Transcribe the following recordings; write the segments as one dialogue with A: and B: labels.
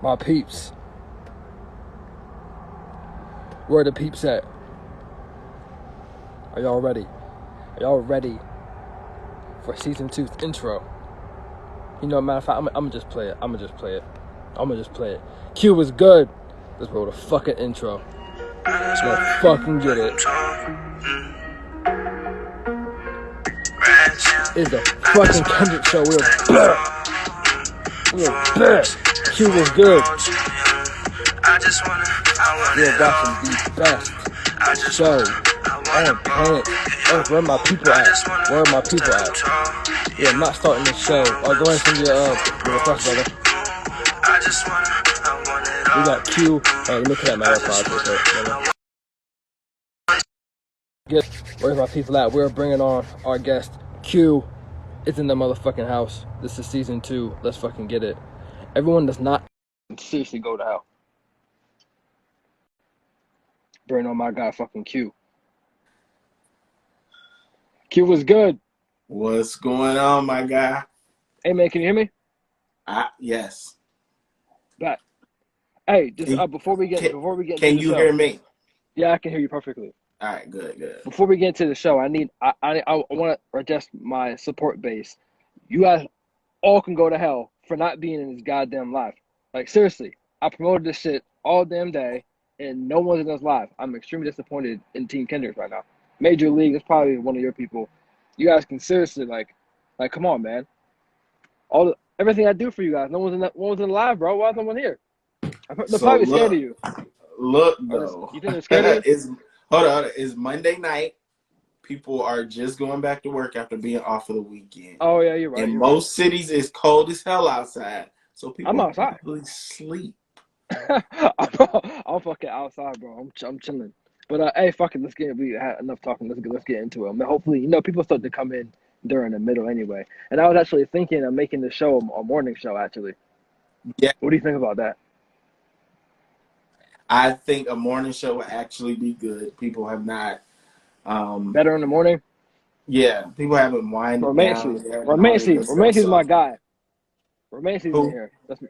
A: My peeps. Where the peeps at? Are y'all ready? Are y'all ready for season 2's intro? You know, matter of fact, I'm gonna just play it. Q was good. Let's roll the fucking intro. Let's fucking get it. It's the fucking Kendrick show. We're back. Q was good. We're watching the best show on planet Earth. Where my people at? Yeah, I'm not starting this show. Go ahead and send your request, brother. We got Q. Let me connect my AirPods real quick. Where's my people at? We're bringing on our guest, Q. It's in the motherfucking house. This is season 2. Let's fucking get it. Everyone does not seriously go to hell. Bring on my guy, fucking Q. Q was good.
B: What's going on, my guy?
A: Hey man, can you hear me?
B: Yes.
A: Back. Hey, just before we get
B: Can
A: into the
B: you
A: show,
B: hear me?
A: Yeah, I can hear you perfectly.
B: All right, good.
A: Before we get into the show, I want to adjust my support base. You guys all can go to hell for not being in this goddamn live. Like seriously, I promoted this shit all damn day, and no one's in this live. I'm extremely disappointed in Team Kendrick right now. Major League is probably one of your people. You guys can seriously like, come on, man. Everything I do for you guys, no one's in the live, bro. Why is no one here? They're probably scared of you.
B: Look, though.
A: You think they're scared of you?
B: Hold on. It's Monday night. People are just going back to work after being off for the weekend.
A: Oh yeah, you're right.
B: In most cities, it's cold as hell outside, so people
A: I'm outside.
B: probably sleep.
A: I'm fucking outside, bro. I'm chilling. But hey, fuck it. We had enough talking. Let's get into it. I mean, hopefully, people start to come in during the middle anyway. And I was actually thinking of making the show a morning show. Actually,
B: Yeah.
A: What do you think about that?
B: I think a morning show would actually be good. People have not.
A: Better in the morning.
B: Yeah, people haven't winded down.
A: Romancy's my guy. Romancy's
B: Who?
A: in here. That's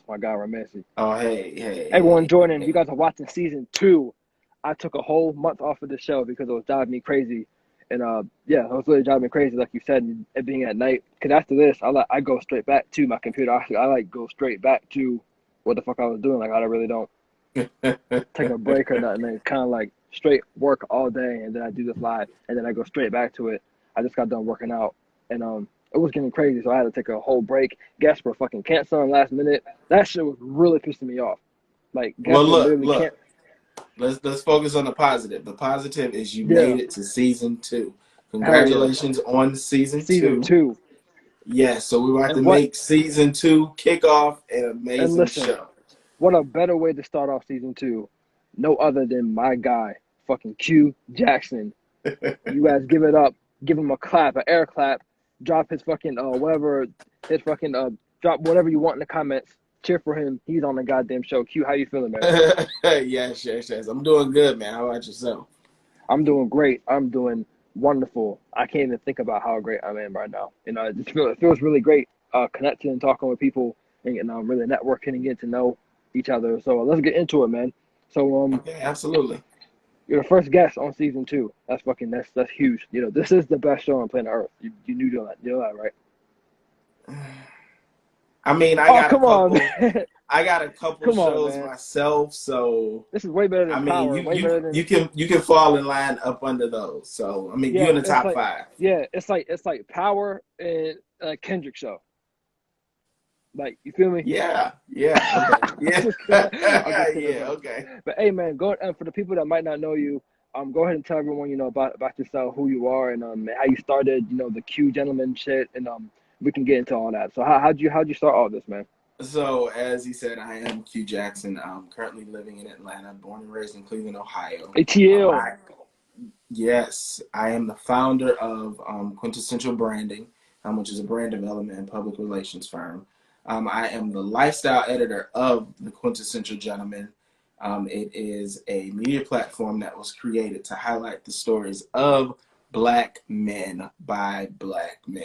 A: my guy, Romancy.
B: Oh, hey.
A: Everyone joining. You guys are watching season 2. I took a whole month off of the show because it was driving me crazy. And it was really driving me crazy, like you said, it being at night. Because after this, I go straight back to my computer. I go straight back to what the fuck I was doing. Like I really don't take a break or nothing. It's kind of like straight work all day, and then I do this live, and then I go straight back to it. I just got done working out, and it was getting crazy, so I had to take a whole break. Guests were fucking canceling last minute. That shit was really pissing me off. Like,
B: well, look. Let's focus on the positive. The positive is you made it to season 2. Congratulations on season 2. Yes, so we want to make season 2 kick off an amazing show.
A: What a better way to start off season 2? No other than my guy, fucking Q Jackson. You guys give it up. Give him a clap, an air clap. Drop his fucking drop whatever you want in the comments. Cheer for him. He's on the goddamn show. Q, how you feeling, man?
B: Yes. I'm doing good, man. How about yourself?
A: I'm doing great. I'm doing wonderful. I can't even think about how great I am right now. It feels really great connecting and talking with people and really networking and getting to know each other. So let's get into it, man. So
B: okay, absolutely.
A: You're the first guest on season 2. That's huge. This is the best show on planet Earth. You knew that. You know that, right?
B: I mean, I got a couple shows myself, so
A: this is way better than Power.
B: You can fall in line up under those. So I mean, you're in the top 5.
A: Yeah, it's like Power and Kendrick show. Like, you feel me?
B: Yeah. Okay. Okay.
A: But hey, man, for the people that might not know you, go ahead and tell everyone about yourself, who you are, and how you started, the TheQGentleman shit, and we can get into all that. So how'd you start all this, man?
B: So as he said, I am Q Jackson. I'm currently living in Atlanta, born and raised in Cleveland, Ohio.
A: ATL.
B: Yes, I am the founder of Quintessential Branding, which is a brand development and public relations firm. I am the lifestyle editor of The Quintessential Gentleman. It is a media platform that was created to highlight the stories of Black men by Black men.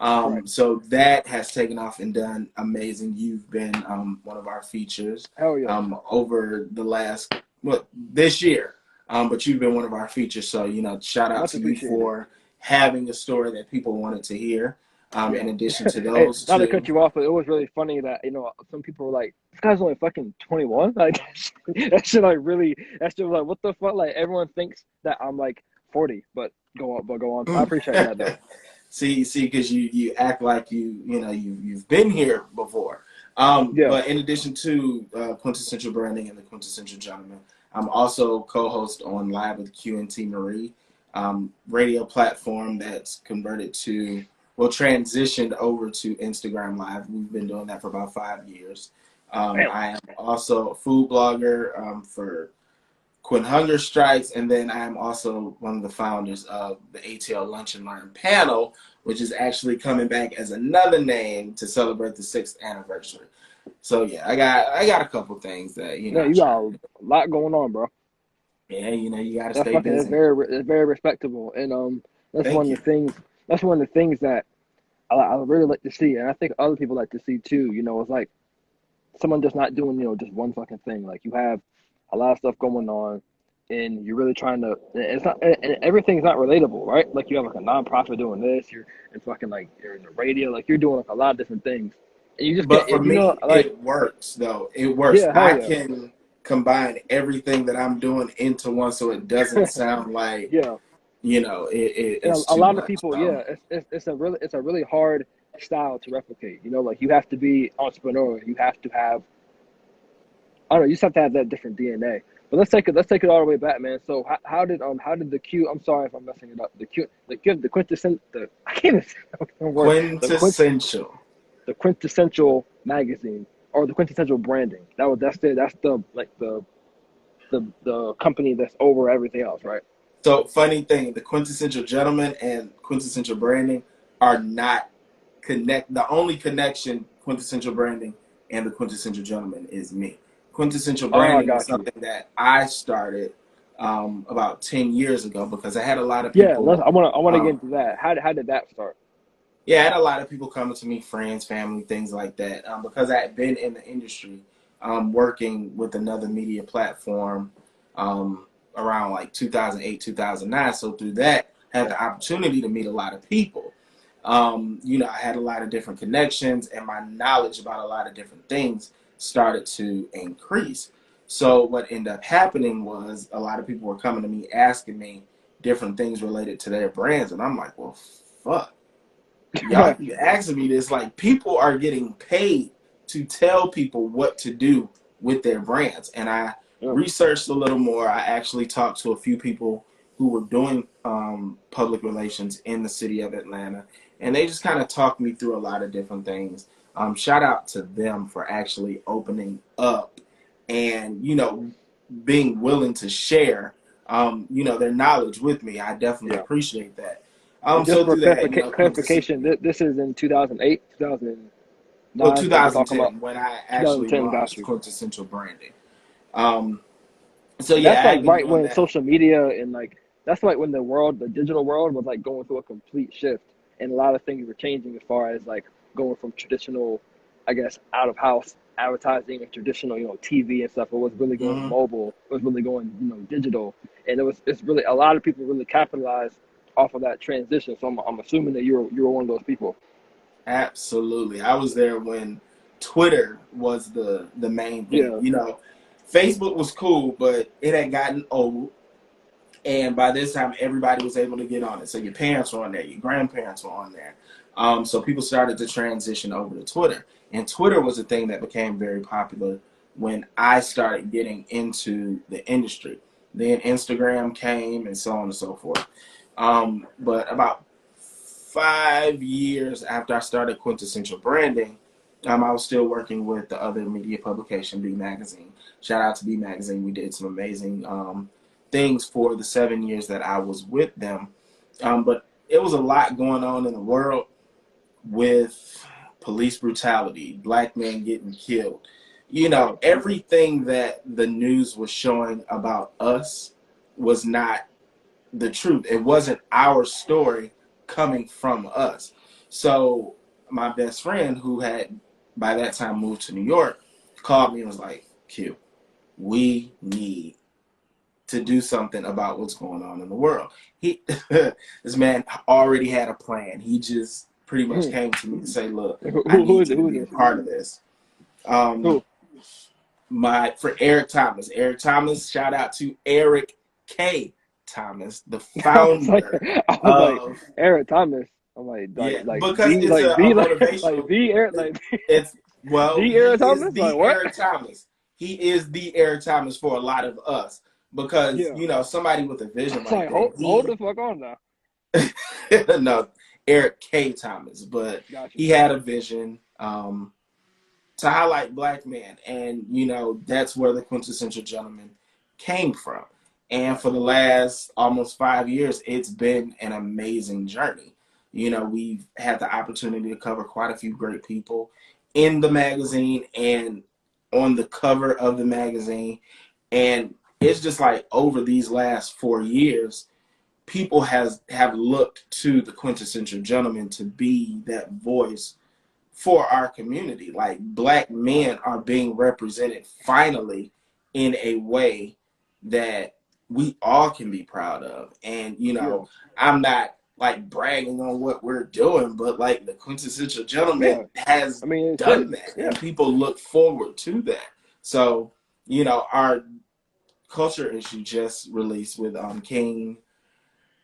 A: Right.
B: So that has taken off and done amazing. You've been one of our features
A: Hell yeah.
B: over the last, this year. But you've been one of our features. So, shout out
A: Much
B: to you
A: appreciated.
B: for having a story that people wanted to hear.
A: Yeah.
B: In addition to
A: Hey,
B: those
A: not to
B: two.
A: cut you off, but it was really funny that, some people were like, this guy's only fucking 21? Like, that shit, like, really, that shit was like, what the fuck? Like, everyone thinks that I'm, like, 40, but go on. I appreciate that, though.
B: See, because you act like you've been here before.
A: Yeah.
B: But in addition to Quintessential Branding and the Quintessential Gentleman, I'm also co-host on Live with Q and T Marie, radio platform that's transitioned over to Instagram Live. We've been doing that for about 5 years.
A: Damn.
B: I am also a food blogger for When Hunger Strikes, and then I am also one of the founders of the ATL Lunch and Learn panel, which is actually coming back as another name to celebrate the 6th anniversary. So yeah, I got a couple things that
A: Yeah,
B: I'm
A: you got
B: trying
A: a
B: to do.
A: lot going on, bro.
B: Yeah, you got to
A: That's
B: stay
A: fucking,
B: busy.
A: it's very respectable. And, that's
B: Thank
A: one of
B: you.
A: the things, that I really like to see. And I think other people like to see too. It's like someone just not doing, just one fucking thing. Like, you have a lot of stuff going on, and you're really trying to. It's not, and everything's not relatable, right? Like, you have like a nonprofit doing this. You're in fucking, like, you're in the radio. Like, you're doing like a lot of different things, and you just get,
B: But for me,
A: like,
B: it works though. It works.
A: yeah, hell
B: I
A: yeah,
B: can combine everything that I'm doing into one, so it doesn't sound like
A: yeah. And
B: it's
A: a
B: too
A: lot of
B: much.
A: people,
B: So.
A: yeah, it's a really hard style to replicate. Like, you have to be entrepreneur. You have to have, I don't know. You just have to have that different DNA. But let's take it all the way back, man. So how did the Q? I'm sorry if I'm messing it up. The quintessential, I can't even say the word.
B: Quintessential.
A: The quintessential magazine, or the quintessential branding. That's the like the company that's over everything else, right?
B: So funny thing, the Quintessential Gentleman and Quintessential Branding are not connect. The only connection, Quintessential Branding and the Quintessential Gentleman, is me. Quintessential
A: Oh, I
B: Branding is
A: got you.
B: something that I started about 10 years ago because I had a lot of
A: Yeah,
B: people.
A: I want to get
B: Um,
A: into that. How did that start?
B: yeah, I had a lot of people coming to me, friends, family, things like that, because I had been in the industry working with another media platform around like 2008, 2009. So through that, I had the opportunity to meet a lot of people. I had a lot of different connections, and my knowledge about a lot of different things started to increase. So what ended up happening was a lot of people were coming to me asking me different things related to their brands, and I'm like, well, fuck. Y'all keep asking me this. Like, people are getting paid to tell people what to do with their brands. And I
A: Yeah,
B: researched a little more. I actually talked to a few people who were doing public relations in the city of Atlanta. And they just kind of talked me through a lot of different things. Shout out to them for actually opening up and, being willing to share, their knowledge with me. I definitely
A: yeah.
B: appreciate that.
A: And just
B: So
A: for
B: through that,
A: clarification, this is in 2008, 2009. So we're talking about
B: 2010 when I actually
A: 2010. Got
B: launched
A: you.
B: Quintessential Branding. Um, so
A: And
B: yeah,
A: that's
B: I
A: like
B: had been
A: right
B: doing
A: when
B: that.
A: social media and like that's like when the digital world was like going through a complete shift, and a lot of things were changing as far as like going from traditional, I guess, out of house advertising and traditional, TV and stuff. It was really going
B: Mhm.
A: mobile. It was really going, digital, and it's really a lot of people really capitalized off of that transition. So I'm assuming that you were one of those people.
B: Absolutely, I was there when Twitter was the main thing.
A: Yeah,
B: Facebook was cool, but it had gotten old. And by this time, everybody was able to get on it. So your parents were on there, your grandparents were on there. So people started to transition over to Twitter. And Twitter was a thing that became very popular when I started getting into the industry. Then Instagram came and so on and so forth. But about 5 years after I started Quintessential Branding, I was still working with the other media publication, B Magazine. Shout out to B Magazine. We did some amazing things for the 7 years that I was with them. But it was a lot going on in the world with police brutality, black men getting killed.
A: right.
B: Everything that the news was showing about us was not the truth. It wasn't our story coming from us. So my best friend, who had by that time moved to New York, called me and was like, Q, we need to do something about what's going on in the world. He, this man already had a plan. He just pretty much came to me to say, look, I
A: Who
B: need
A: is
B: you
A: it?
B: to
A: Who is
B: be a
A: this?
B: part of this.
A: Who?
B: For Eric Thomas. Eric Thomas, shout out to Eric K. Thomas, the
A: I was like,
B: founder of
A: Eric Thomas. I'm like,
B: yeah, because
A: the
B: it's a
A: like
B: motivational.
A: the Eric like
B: It's well,
A: the
B: he
A: Eric
B: is
A: Thomas. Like
B: the
A: what?
B: Eric Thomas. He is the Eric Thomas for a lot of us because
A: Yeah.
B: somebody with a
A: I
B: vision
A: was
B: like
A: like,
B: that.
A: hold the fuck on now.
B: No, Eric K. Thomas, but
A: Got you.
B: he had a vision to highlight black men, and that's where the quintessential gentleman came from. And
A: Right.
B: for the last almost 5 years, it's been an amazing journey. We've had the opportunity to cover quite a few great people in the magazine and on the cover of the magazine. And it's just like over these last 4 years, people have looked to the quintessential gentleman to be that voice for our community. Like black
A: Right.
B: men are being represented finally in a way that we all can be proud of. And
A: Yeah.
B: I'm not like bragging on what we're doing, but like the quintessential gentleman
A: Yeah.
B: has
A: I mean, it's
B: done
A: great.
B: that,
A: Yeah.
B: and people look forward to that. So our culture issue just released with King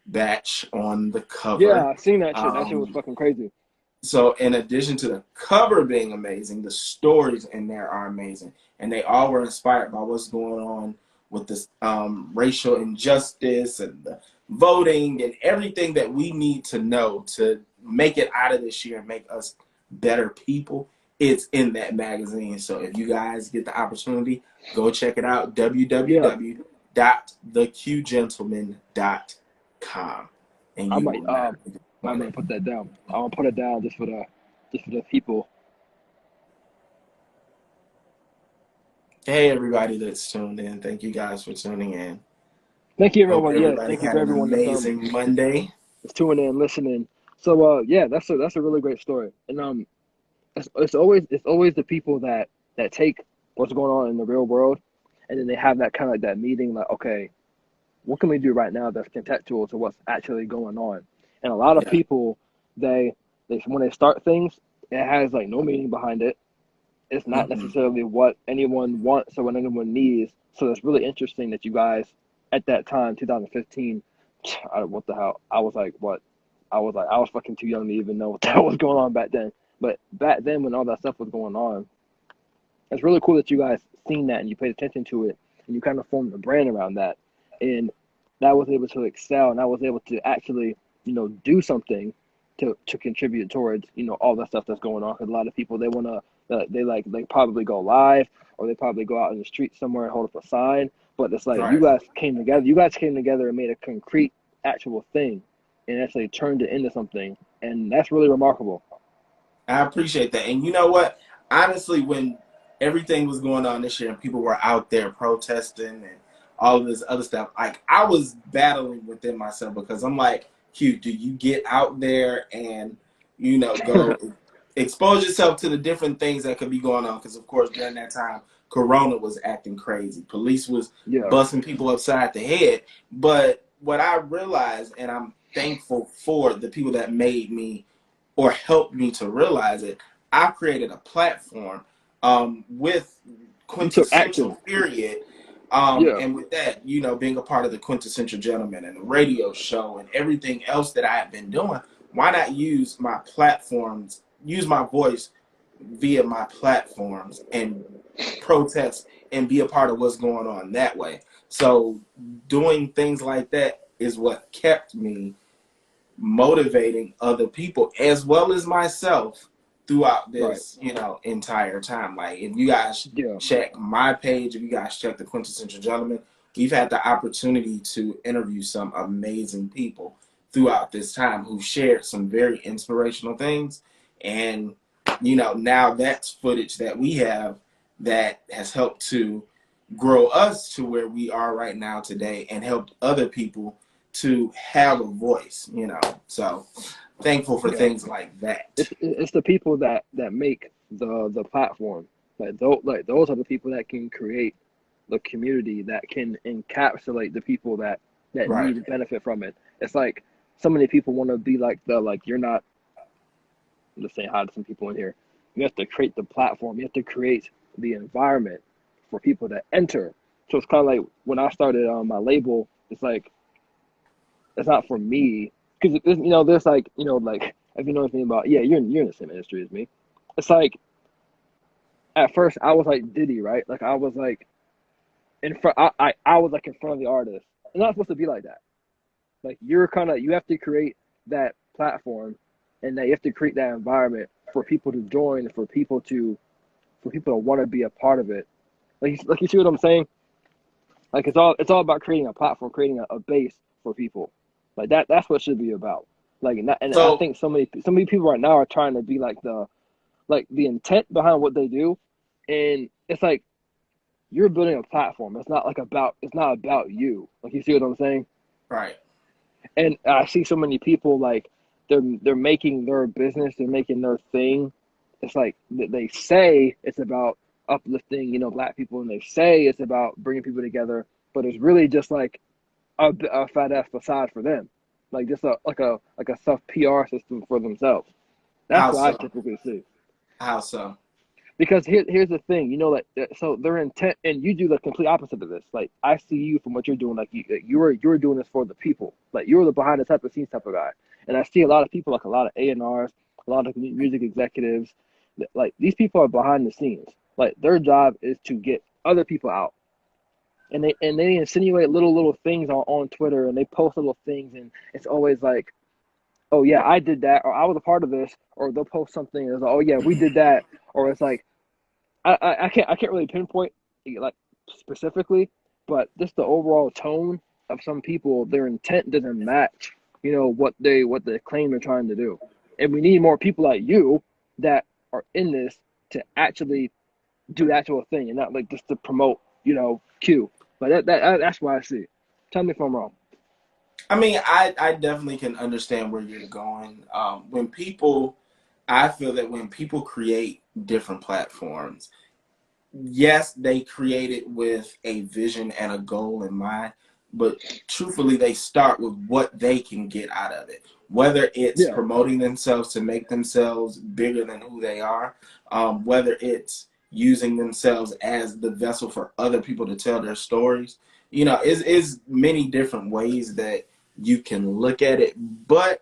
B: Batch on the
A: Yeah.
B: cover.
A: I seen that shit. That shit was
B: Um,
A: fucking crazy.
B: So in addition to the cover being amazing, the stories in there are amazing. And they all were inspired by what's going on with this racial injustice and the voting and everything that we need to know to make it out of this year and make us better people. It's in that magazine. So if you guys get the opportunity, go check it out.
A: Yeah.
B: www.TheQGentleman.com. And
A: I
B: you
A: might
B: will not be
A: I
B: disappointed.
A: might put that down. I want to put it down just for the people.
B: Hey, everybody that's tuned in. Thank you guys for tuning in.
A: Thank you
B: Hope
A: everyone. Yeah.
B: everybody
A: Thank you
B: had
A: for
B: an
A: everyone
B: amazing Monday.
A: that's tuning in, listening. So yeah, that's a really great story. And it's always the people that take what's going on in the real world, and then they have that kind of like that meeting, like, okay, what can we do right now that's contextual to what's actually going on? And a lot of
B: Yeah.
A: people, they when they start things, it has like no meaning behind it. It's not
B: Mm-mm.
A: necessarily what anyone wants or what anyone needs. So it's really interesting that you guys at that time, 2015, what the hell? I was like, what? I was fucking too young to even know what the hell was going on back then. But back then, when all that stuff was going on, it's really cool that you guys seen that and you paid attention to it and you kind of formed a brand around that. And that was able to excel and I was able to actually, do something to contribute towards, all that stuff that's going on. Because a lot of people, they want to, they probably go live or they probably go out in the street somewhere and hold up a sign. But it's like
B: Right.
A: you guys came together and made a concrete, actual thing and actually turned it into something. And that's really remarkable.
B: I appreciate that. And you know what? Honestly, when everything was going on this year and people were out there protesting and all of this other stuff, like I was battling within myself because I'm like, Q, do you get out there and, go expose yourself to the different things that could be going on? Because, of course, during that time, Corona was acting crazy. Police was
A: Yeah.
B: busting people upside the head. But what I realized, and I'm thankful for the people that made me or helped me to realize it, I created a platform with
A: You took
B: quintessential
A: action.
B: period.
A: Yeah.
B: And with that, being a part of the quintessential gentleman and the radio show and everything else that I have been doing, why not use my platforms, use my voice via my platforms and protest and be a part of what's going on that way. So doing things like that is what kept me motivating other people as well as myself throughout
A: Right.
B: this, entire time. Like if you guys
A: Yeah.
B: check my page, if you guys check the Quintessential Gentleman, we've had the opportunity to interview some amazing people throughout this time who shared some very inspirational things. And, now that's footage that we have that has helped to grow us to where we are right now today and helped other people to have a voice. So thankful for
A: Yeah,
B: things like that.
A: it's the people that make the platform. Like those are the people that can create the community, that can encapsulate the people that
B: Right.
A: need to benefit from it. It's like so many people want to be like you're not. I'm just saying hi to some people in here. You have to create the platform. You have to create the environment for people to enter. So it's kind of like when I started on my label. It's like it's not for me because there's like like if you know anything about you're in the same industry as me. It's like at first I was like Diddy, right? Like I was like in front. I was like in front of the artist. It's not supposed to be like that. Like you have to create that platform, and that you have to create that environment for people to join, for people to want to be a part of it. Like you see what I'm saying? Like it's all about creating a platform, creating a base for people. Like that's what it should be about. Like and I
B: So
A: think so many people right now are trying to be like the intent behind what they do, and it's like you're building a platform. It's not about you. Like you see what I'm saying?
B: right.
A: And I see so many people like they're making their business, they're making their thing. It's like they say it's about uplifting, black people, and they say it's about bringing people together, but it's really just like a fat ass facade for them, like just a self PR system for themselves. That's
B: How
A: what I
B: so?
A: typically see.
B: How so?
A: Because here's the thing, like so their intent, and you do the complete opposite of this. Like I see you from what you're doing, like you're doing this for the people, like you're the behind the type of scenes type of guy. And I see a lot of people, like a lot of A&Rs, a lot of music executives, like these people are behind the scenes. Like their job is to get other people out, and they insinuate little things on Twitter, and they post little things, and it's always like, oh yeah, I did that, or I was a part of this, or they'll post something and it's like, oh yeah, we did that, or it's like I can't really pinpoint like specifically, but just the overall tone of some people, their intent doesn't match, what they claim they're trying to do. And we need more people like you that are in this to actually do the actual thing and not like just to promote, Q. But that's what I see. Tell me if I'm wrong.
B: I mean, I definitely can understand where you're going. I feel that when people create different platforms, yes, they create it with a vision and a goal in mind, but truthfully, they start with what they can get out of it. Whether it's
A: Yeah,
B: promoting themselves to make themselves bigger than who they are, whether it's using themselves as the vessel for other people to tell their stories. Is many different ways that you can look at it, but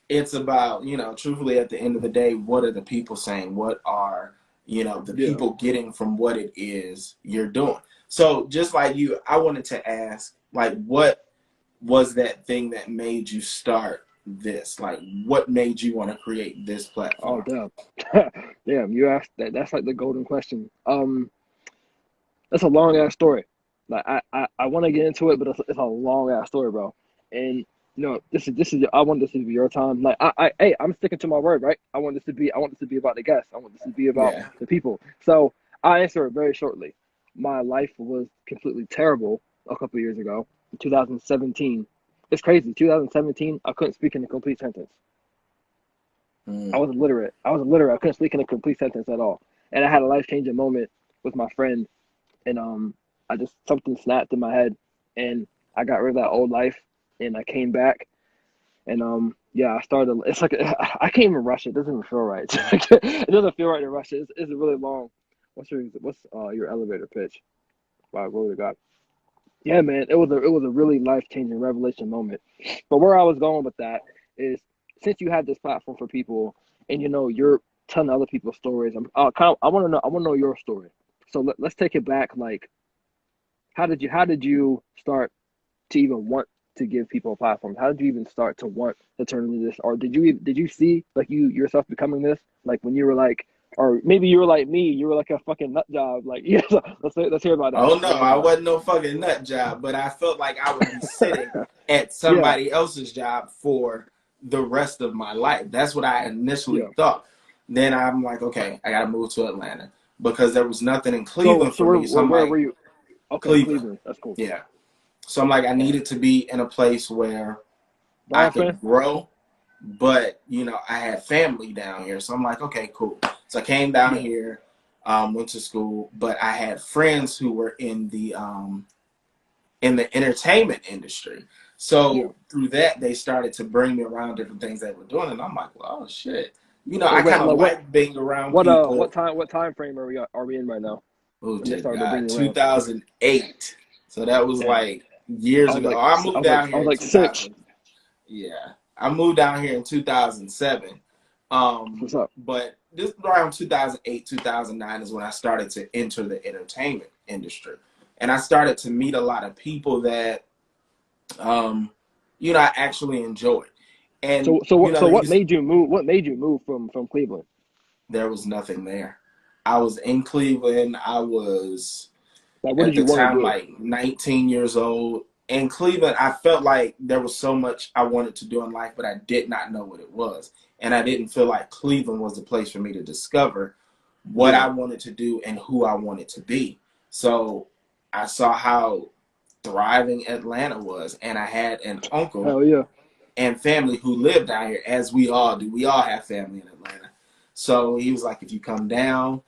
B: it's about, truthfully, at the end of the day, what are the people saying? What are, the
A: yeah.
B: people getting from what it is you're doing? So just like you, I wanted to ask, like, what was that thing that made you start this? Like, what made you want to create this
A: Oh
B: platform?
A: damn, damn. You asked that. That's like the golden question. That's a long ass story. Like I want to get into it, but it's a long ass story, bro. And this is I want this to be your time. Like hey, I'm sticking to my word, right? I want this to be about the guests. I want this to be about
B: Yeah.
A: the people. So I answer it very shortly. My life was completely terrible a couple years ago, in 2017. It's crazy. 2017, I couldn't speak in a complete sentence. I
B: Mm.
A: was illiterate. I couldn't speak in a complete sentence at all. And I had a life changing moment with my friend, and I just something snapped in my head, and I got rid of that old life, and I came back, and yeah, I started. It's like I can't even rush it. It doesn't even feel right. It doesn't feel right to rush it. It's really long. What's your elevator pitch? Wow, glory to God. Yeah, man, it was a really life changing revelation moment. But where I was going with that is, since you have this platform for people, and you're telling other people's stories, I want to know your story. So let's take it back. Like, how did you start to even want to give people a platform? How did you even start to want to turn into this? Or did you see like you yourself becoming this? Like when you were like, or maybe you were like me, you were like a fucking nut job. Like yeah, let's hear about that.
B: Oh no,
A: Let's hear
B: I
A: about
B: wasn't no fucking nut job, but I felt like I would be sitting
A: it.
B: at
A: Yeah,
B: somebody else's job for the rest of my life. That's what I initially
A: yeah.
B: thought. Then I'm like, okay, I gotta move to Atlanta because there was nothing in
A: So
B: Cleveland
A: so
B: for
A: where
B: me. So
A: where,
B: I'm
A: where
B: like,
A: were you? Okay,
B: Cleveland,
A: Cleveland. That's cool.
B: yeah. So I'm like, I
A: And
B: needed to be in a place where I
A: Brown fan?
B: could grow, but I had family down here, so I'm like, okay, cool. So I came down
A: Yeah.
B: here, went to school, but I had friends who were in the entertainment industry.
A: Yeah.
B: So through that, they started to bring me around different things they were doing, and I'm like, well, oh shit.
A: So
B: I
A: wait,
B: kind of
A: like
B: like being around people.
A: what time frame are we in right now
B: Oh
A: when they
B: dear
A: started to bring
B: God,
A: you around?
B: 2008. So that was
A: Damn.
B: like years ago. I moved down
A: I
B: here
A: was
B: in
A: like 6.
B: 2000. Yeah, I moved down here in 2007.
A: What's up?
B: But this around 2008, 2009 is when I started to enter the entertainment industry, and I started to meet a lot of people that, I actually enjoyed. And
A: So
B: there
A: what
B: used
A: made you move? What made you move from Cleveland?
B: there was nothing there. I was in Cleveland. I was
A: Like, what
B: at
A: did you
B: the
A: want to
B: time
A: do?
B: like 19 years old. In Cleveland, I felt like there was so much I wanted to do in life, but I did not know what it was. And I didn't feel like Cleveland was the place for me to discover what
A: Yeah.
B: I wanted to do and who I wanted to be. So I saw how thriving Atlanta was, and I had an uncle
A: Hell yeah.
B: and family who lived down here, as we all do. We all have family in Atlanta. So he was like, if you come down,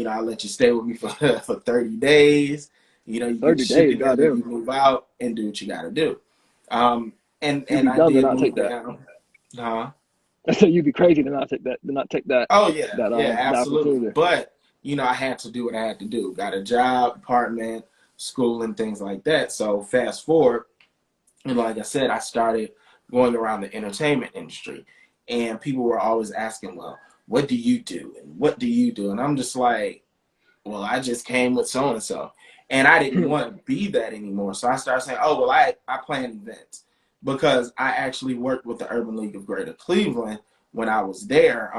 B: I'll let you stay with me for, for 30 days. You get your
A: 30
B: shit
A: days,
B: together,
A: goddamn.
B: you move out and do what you got to do.
A: You'd
B: And
A: be
B: I
A: dumb to
B: did
A: not take
B: move
A: that.
B: down. Huh?
A: I said you'd be crazy to not take
B: Oh yeah, yeah,
A: that
B: absolutely.
A: opportunity.
B: But I had to do what I had to do. Got a job, apartment, school, and things like that. So fast forward, and like I said, I started going around the entertainment industry, and people were always asking, "Well, what do you do? And what do you do?" And I'm just like, "Well, I just came with so and so," and I didn't want to be that anymore. So I started saying, "Oh, well, I plan events," because I actually worked with the Urban League of Greater Cleveland when I was there,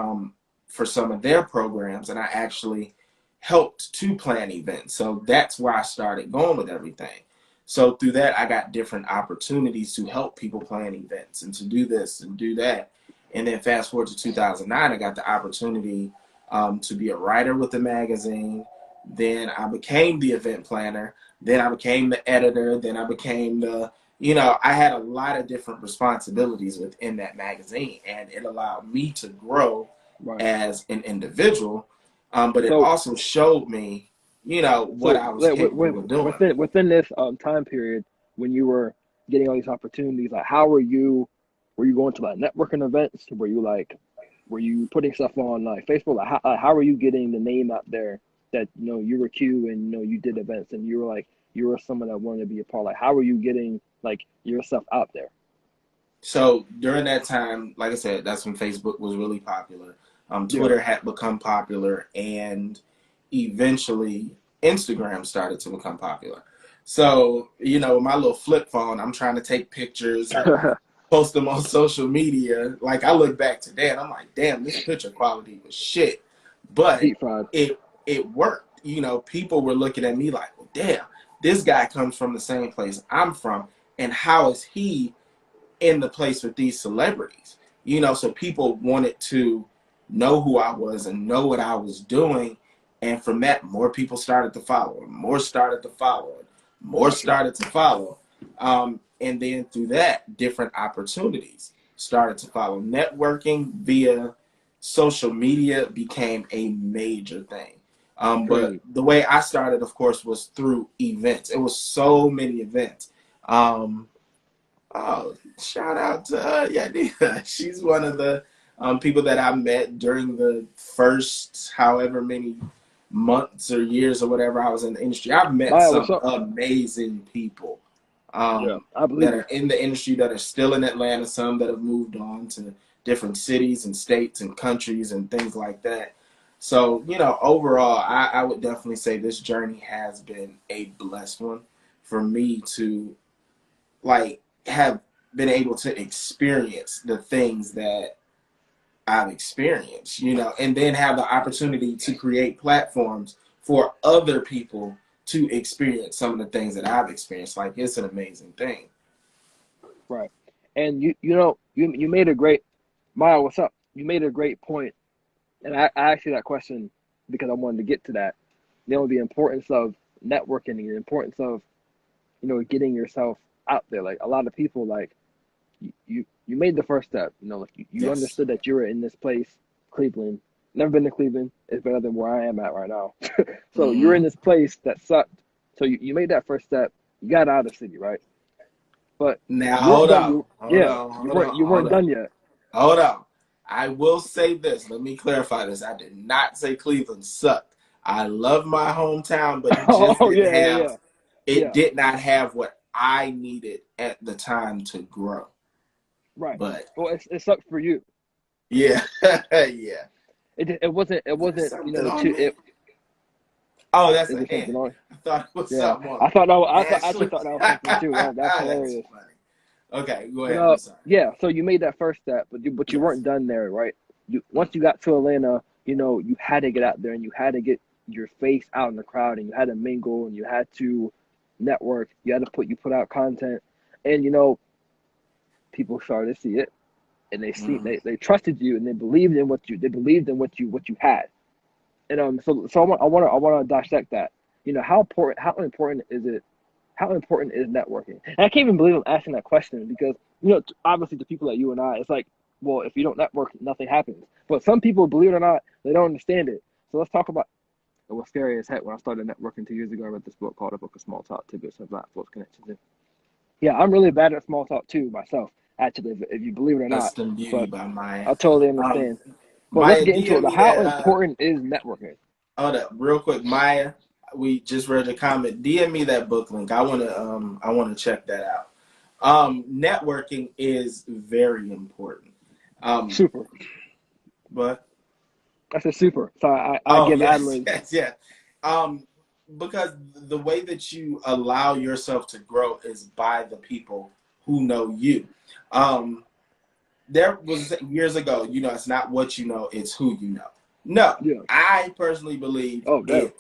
B: for some of their programs, and I actually helped to plan events. So that's where I started going with everything. So through that, I got different opportunities to help people plan events and to do this and do that. And then fast forward to 2009, I got the opportunity, to be a writer with the magazine. Then I became the event planner. Then I became the editor. Then I became I had a lot of different responsibilities within that magazine, and it allowed me to grow
A: Right.
B: as an individual. But it
A: So
B: also showed me, what
A: so
B: I was
A: like,
B: capable of doing.
A: within this time period when you were getting all these opportunities, like how were you going to like networking events? Were you putting stuff on like Facebook? How are you getting the name out there that you were Q and you did events and you were someone that wanted to be a part? Like how are you getting like your stuff out there?
B: So during that time, like I said, that's when Facebook was really popular.
A: Yeah.
B: Twitter had become popular, and eventually Instagram started to become popular. So, my little flip phone, I'm trying to take pictures and post them on social media. Like I look back today and I'm like, damn, this picture quality was shit. But
A: Deep fried.
B: it worked. People were looking at me like, well, damn, this guy comes from the same place I'm from, and how is he in the place with these celebrities? So people wanted to know who I was and know what I was doing. And from that, more people started to follow, and more started to follow, and more
A: Gotcha.
B: started to follow. And then through that, different opportunities started to follow. Networking via social media became a major thing. But
A: Crazy.
B: the way I started, of course, was through events. It was so many events. Oh, shout out to Yadira. She's one of the people that I met during the first however many months or years or whatever I was in the industry. I've met
A: Maya, what's
B: some
A: up?
B: amazing people,
A: Yeah, I believe
B: that are
A: you.
B: in the industry that are still in Atlanta, some that have moved on to different cities and states and countries and things like that. So, overall, I would definitely say this journey has been a blessed one for me to like have been able to experience the things that I've experienced, and then have the opportunity to create platforms for other people to experience some of the things that I've experienced. Like it's an amazing thing.
A: Right. And you made a great Maya, what's up? You made a great point. And I asked you that question because I wanted to get to that. The importance of networking, the importance of, getting yourself out there. Like a lot of people like you you made the first step. You know, like you
B: Yes.
A: understood that you were in this place, Cleveland. Never been to Cleveland. It's better than where I am at right now. So you're in
B: Mm-hmm.
A: this place that sucked. So you made that first step. You got out of the city, right? But
B: Now
A: you weren't
B: hold
A: done.
B: on,
A: You weren't done yet.
B: hold on. I will say this. Let me clarify this. I did not say Cleveland sucked. I love my hometown, but it just
A: Oh
B: didn't
A: yeah,
B: have.
A: yeah,
B: It
A: yeah.
B: did not have what I needed at the time to grow.
A: Right.
B: But
A: Well, it sucked for you.
B: yeah, yeah.
A: It
B: There's
A: wasn't
B: something on me.
A: it
B: Oh, that's
A: is
B: a
A: there something
B: hand.
A: on?
B: I thought it was
A: Yeah,
B: something on
A: I
B: me.
A: thought that I actually
B: Ashley.
A: thought that was something too. That's
B: That's
A: hilarious.
B: funny. Okay, go
A: But
B: ahead. I'm sorry.
A: yeah. So you made that first step, but you
B: Yes.
A: weren't done there, right? You once you got to Atlanta, you know, you had to get out there and you had to get your face out in the crowd and you had to mingle and you had to network. You had to put out content, and you know, people started to see it and
B: Mm-hmm.
A: they trusted you and they believed in what you had. And so I want to dissect that. You know, how important is networking? And I can't even believe I'm asking that question because, you know, obviously the people like you and I, it's like, well, if you don't network, nothing happens. But some people, believe it or not, they don't understand it. So let's talk about it. Was scary as heck when I started networking 2 years ago. I read this book called A Book of Small Talk Tidbits of Black Folks Connections. And yeah, I'm really bad at small talk too myself, actually, if you believe it or not.
B: Custom Beauty
A: But
B: by Maya.
A: I totally
B: Um,
A: understand. But let's
B: Maya,
A: get into
B: DM
A: it.
B: me
A: How
B: that.
A: important is networking?
B: Hold up, real quick, Maya. We just read a comment. DM me that book link. I wanna check that out. Networking is very important. Um,
A: Super.
B: but
A: I said super. So I
B: oh
A: give
B: yes,
A: Adelaide.
B: yes, yeah. Um, because the way that you allow yourself to grow is by the people who know you. Um, there was years ago, it's not what you know, it's who you know. No,
A: Yeah.
B: I personally believe
A: Oh, damn.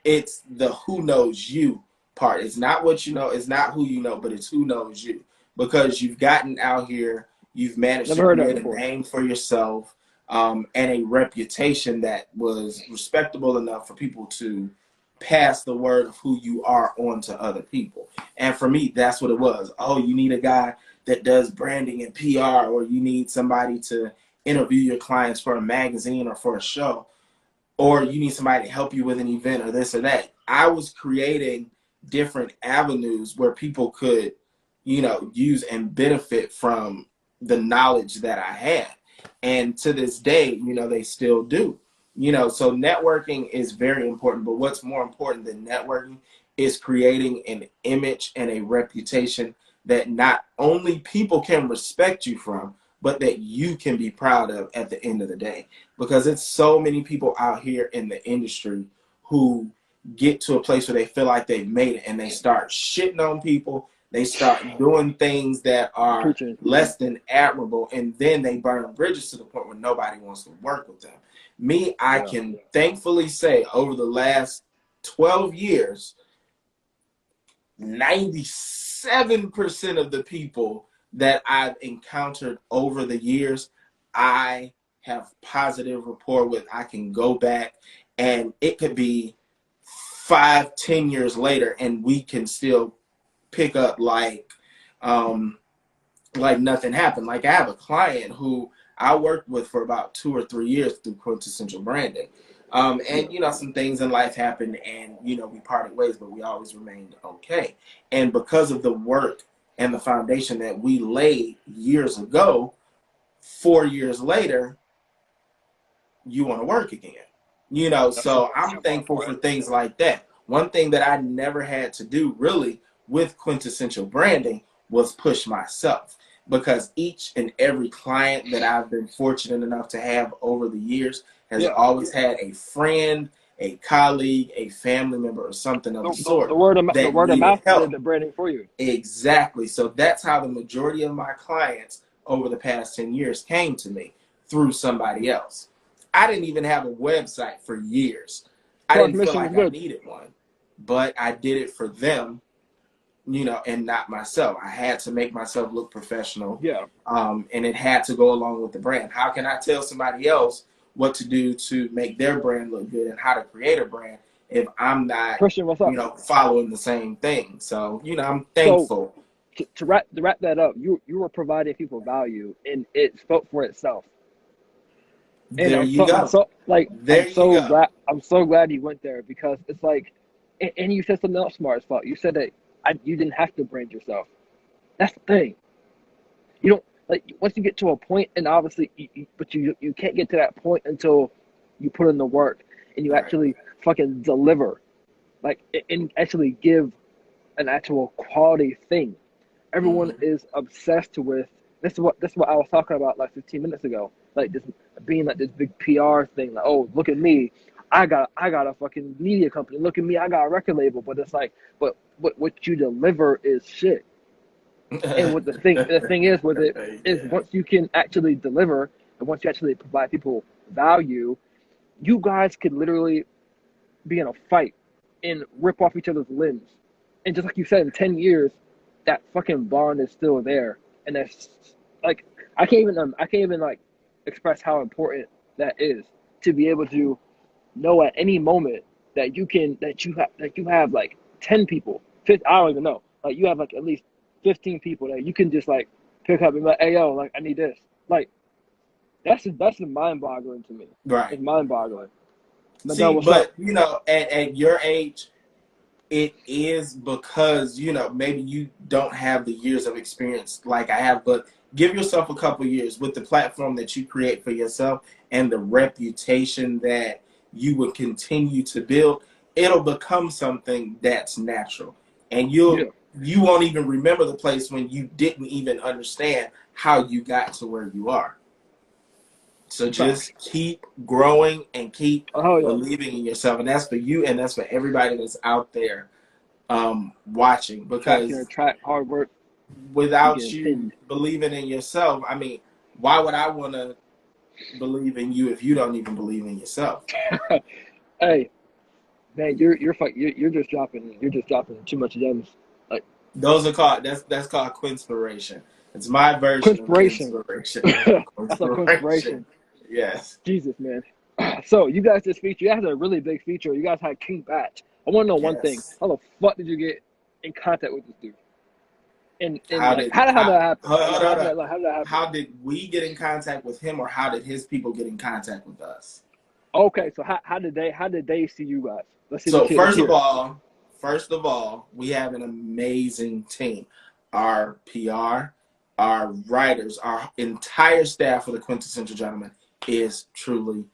B: it's the who knows you part. It's not what you know, it's not who you know, but it's who knows you. Because you've gotten out here, you've managed to
A: Never heard that
B: create a
A: before.
B: name for yourself, and a reputation that was respectable enough for people to pass the word of who you are on to other people. And for me, that's what it was. Oh, you need a guy that does branding and PR, or you need somebody to interview your clients for a magazine or for a show, or you need somebody to help you with an event or this or that. I was creating different avenues where people could, use and benefit from the knowledge that I had. And to this day, they still do. So networking is very important, but what's more important than networking is creating an image and a reputation that not only people can respect you from, but that you can be proud of at the end of the day. Because it's so many people out here in the industry who get to a place where they feel like they've made it and they start shitting on people. They start doing things that are
A: Preaching.
B: less than admirable, and then they burn bridges to the point where nobody wants to work with them. Me, I
A: Yeah.
B: can thankfully say over the last 12 years, 97% of the people that I've encountered over the years, I have positive rapport with. I can go back and it could be 5, 10 years later and we can still pick up like nothing happened. Like I have a client who I worked with for about 2 or 3 years through Quintessential Branding.
A: Yeah.
B: And some things in life happened and we parted ways, but we always remained okay. And because of the work and the foundation that we laid years ago, 4 years later, you want to work again.
A: That's
B: So I'm
A: super
B: thankful for
A: important.
B: things like that. One thing that I never had to do really with Quintessential Branding was push myself, because each and every client that I've been fortunate enough to have over the years has
A: Yeah.
B: always had a friend, a colleague, a family member, or something of the
A: The
B: sort
A: the
B: that
A: word of
B: needed
A: mouth did
B: help.
A: the branding for you.
B: Exactly. So that's how the majority of my clients over the past 10 years came to me, through somebody else. I didn't even have a website for years. I didn't feel
A: Transmission was
B: like I
A: good.
B: needed one, but I did it for them, and not myself. I had to make myself look professional,
A: Yeah.
B: and it had to go along with the brand. How can I tell somebody else what to do to make their brand look good and how to create a brand if I'm not,
A: Christian, what's up?
B: following the same thing? So, I'm
A: So
B: thankful.
A: to wrap that up, you were providing people value, and it spoke for itself. And
B: There you go. There you go.
A: I'm so glad you went there, because it's like, and you said something else smart as fuck. You said that you didn't have to brand yourself. That's the thing. You don't, like, once you get to a point, and obviously, but you can't get to that point until you put in the work and you
B: Right.
A: actually fucking deliver, like, and actually give an actual quality thing. Everyone
B: Mm-hmm.
A: is obsessed with this is what I was talking about like 15 minutes ago. Like, this being like this big PR thing. Like, oh, look at me, I got a fucking media company. Look at me, I got a record label. But it's like, but what you deliver is shit. And what the thing is with it is,
B: Yeah.
A: once you can actually deliver, and once you actually provide people value, you guys could literally be in a fight and rip off each other's limbs. And just like you said, in 10 years, that fucking bond is still there. And that's like, I can't even like express how important that is, to be able to know at any moment that you have like 10 people, 50, I don't even know. Like, you have like at least 15 people that you can just like pick up and be like, hey yo, like, I need this. Like, that's mind boggling to me.
B: Right.
A: It's mind boggling. But no,
B: See,
A: what's up?
B: but at your age, it is because, maybe you don't have the years of experience like I have, but give yourself a couple years with the platform that you create for yourself and the reputation that you will continue to build. It'll become something that's natural. And
A: Yeah.
B: you won't even remember the place when you didn't even understand how you got to where you are. So
A: Facts.
B: just keep growing and keep
A: Oh yeah.
B: believing in yourself. And that's for you and that's for everybody that's out there watching.
A: Track your
B: Because
A: track, hard work, you
B: without
A: getting
B: you
A: pinned.
B: believing in yourself, I mean, why would I want to believe in you if you don't even believe in yourself?
A: Hey, man, you're just dropping too much gems. Like,
B: Those are called that's called quinspiration. It's my version of
A: inspiration.
B: quinspiration.
A: That's like
B: Quinspiration.
A: inspiration.
B: Yes.
A: Jesus, man. So you guys just feature. You guys had a really big feature. You guys had King Batch. I want to know one thing.
B: Yes.
A: How the fuck did you get in contact with this dude? And
B: How
A: like,
B: did
A: how
B: how
A: did that happen?
B: hold,
A: Like,
B: hold,
A: how
B: hold
A: did
B: up.
A: that like how did that happen?
B: How did we get in contact with him, or how did his people get in contact with us?
A: Okay, so how did they see you guys? Let's see.
B: So
A: Let's hear. Let's
B: first of
A: hear.
B: all, first of all, we have an amazing team. Our PR, our writers, our entire staff for the Quintessential Gentleman is truly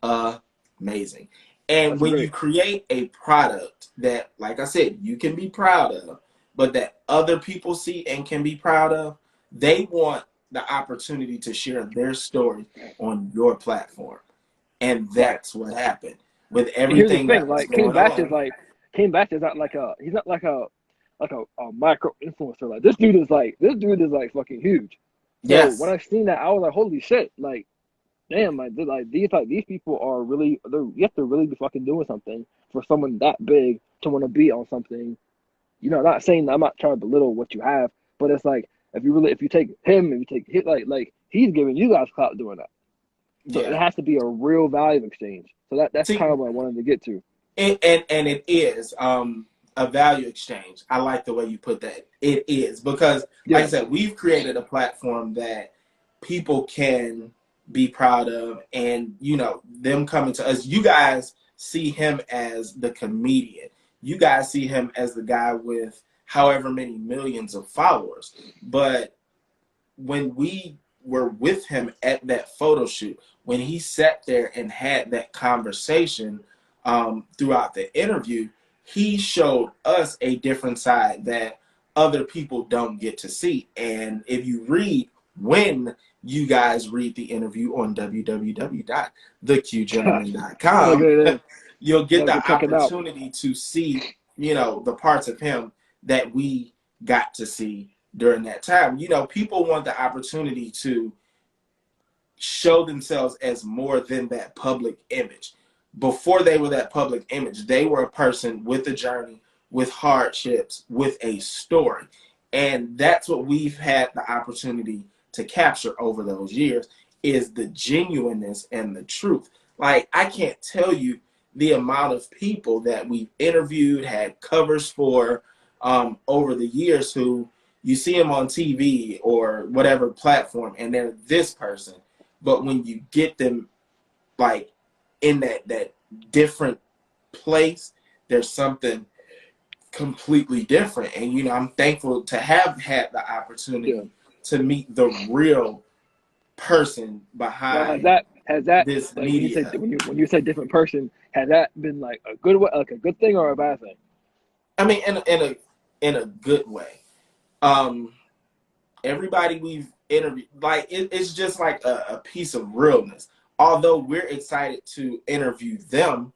B: amazing. And
A: That's
B: when you
A: great.
B: create a product that, like I said, you can be proud of, but that other people see and can be proud of, they want the opportunity to share their story on your platform. And
A: Right.
B: that's what happened with
A: And here's the
B: everything
A: thing,
B: that was
A: like, King
B: going
A: Batch is
B: on.
A: like King Batch is not like he's not like a micro influencer. Like, this dude is like fucking huge. So when
B: Yes.
A: I seen that, I was like, holy shit, like, damn, like these people are really, you have to really be fucking doing something for someone that big to want to be on something. Not saying, I'm not trying to belittle what you have, but it's like, if you take him, if you take hit, like he's giving you guys clout doing that. So it
B: Yeah.
A: has to be a real value exchange. So that's kind
B: See,
A: of what I wanted to get to.
B: and it is a value exchange. I like the way you put that. It is because, like I
A: Yeah.
B: said, we've created a platform that people can be proud of, and them coming to us. You guys see him as the comedian. You guys see him as the guy with however many millions of followers, but when we were with him at that photo shoot, when he sat there and had that conversation throughout the interview, he showed us a different side that other people don't get to see. And if you read, when you guys read the interview on
A: I'm gonna
B: www.TheQGentleman.com,
A: go there.
B: you'll
A: I'm
B: get
A: gonna go
B: the
A: check it out.
B: opportunity to see, the parts of him that we got to see during that time. People want the opportunity to show themselves as more than that public image. Before they were that public image, they were a person with a journey, with hardships, with a story. And that's what we've had the opportunity to capture over those years, is the genuineness and the truth. Like, I can't tell you the amount of people that we've interviewed, had covers for over the years, who you see them on TV or whatever platform, and they're this person. But when you get them like in that different place, there's something completely different. And I'm thankful to have had the opportunity to meet the real person
A: Now,
B: behind
A: has that
B: this
A: like when you say
B: media.
A: when you say different person, has that been like a good way, like a good thing or a bad thing?
B: I mean, in a good way. Um, Everybody we've interviewed, like it's just like a piece of realness. Although we're excited to interview them,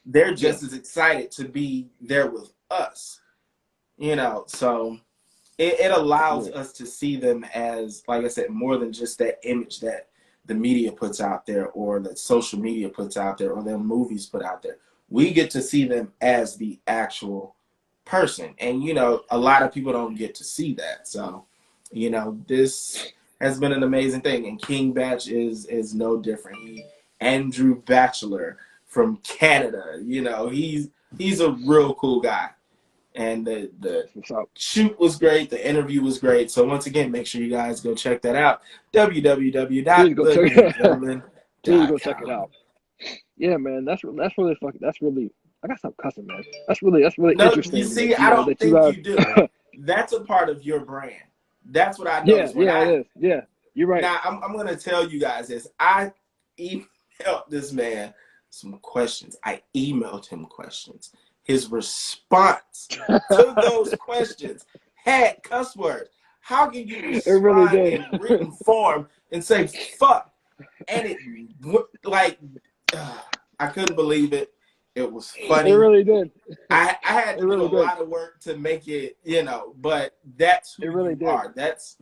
B: they're
A: Yeah,
B: just as excited to be there with us. So it allows
A: absolutely.
B: us to see them as, like I said, more than just that image that the media puts out there, or that social media puts out there, or their movies put out there. We get to see them as the actual person. And, a lot of people don't get to see that. So, this has been an amazing thing. And King Batch is no different. Andrew Batchelor from Canada, he's a real cool guy. And the shoot was great. The interview was great. So once again, make sure you guys go check that out.
A: Please go check it. Please go check it
B: www.TheKhendriixShowEp.1.
A: out. Yeah, man, that's really fucking. That's really. I got to stop cussing, man. That's really
B: No, you
A: interesting
B: see,
A: that
B: I don't
A: that you
B: think
A: guys.
B: you do. That's a part of your brand. That's what I
A: Yeah,
B: noticed when
A: yeah, it is. Yeah, you're right.
B: Now I'm going to tell you guys this. I emailed this man some questions. I emailed him questions. His response to those questions had cuss words. How can you
A: It really
B: respond
A: did.
B: in written form and say fuck? And it like I couldn't believe it. It was
A: It
B: funny.
A: really did.
B: I had
A: It
B: to do a
A: really did.
B: lot of work to make it, but that's
A: It
B: who
A: really
B: you
A: did.
B: are. That's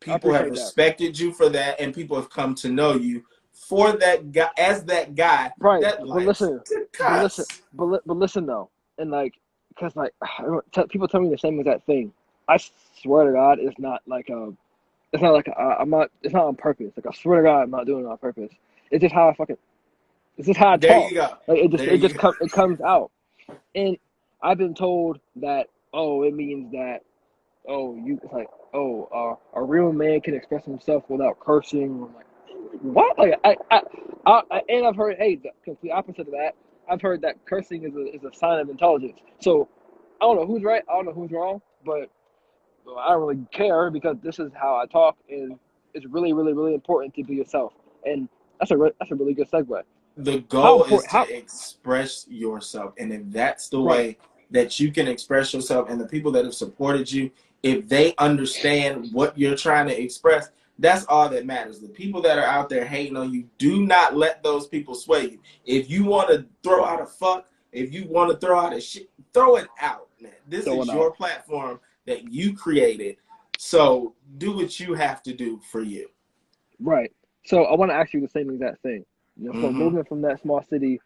A: I
B: people have
A: appreciate that.
B: respected you for that, and people have come to know you for that guy, as that guy
A: Right,
B: that
A: but
B: likes
A: listen,
B: to
A: but listen,
B: cuss.
A: but listen though, and like, cause like, people tell me the same exact thing. I swear to God, it's not like I'm not, it's not on purpose. Like I swear to God, I'm not doing it on purpose. It's just how I fucking, it's just how I
B: There you
A: talk.
B: go.
A: Like
B: There you go.
A: it comes out. And I've been told that, oh, it means that, oh, you, it's like, oh, a real man can express himself without cursing. I'm like, what? Like, and I've heard, hey, the complete opposite of that. I've heard that cursing is a sign of intelligence. So I don't know who's right. I don't know who's wrong, but I don't really care because this is how I talk, and it's really, really, really important to be yourself. And that's a really good segue.
B: The
A: How
B: goal is
A: important? How
B: to express yourself, and if that's the
A: right?
B: way that you can express yourself, and the people that have supported you, if they understand what you're trying to express, that's all that matters. The people that are out there hating on you, do not let those people sway you. If you want to throw out a fuck, if you want to throw out a shit, throw it out, man. This
A: Throwing
B: is
A: out
B: your platform that you created, so do what you have to do for you.
A: right. So I want to ask you the same exact thing. So
B: Mm-hmm.
A: moving from that small city,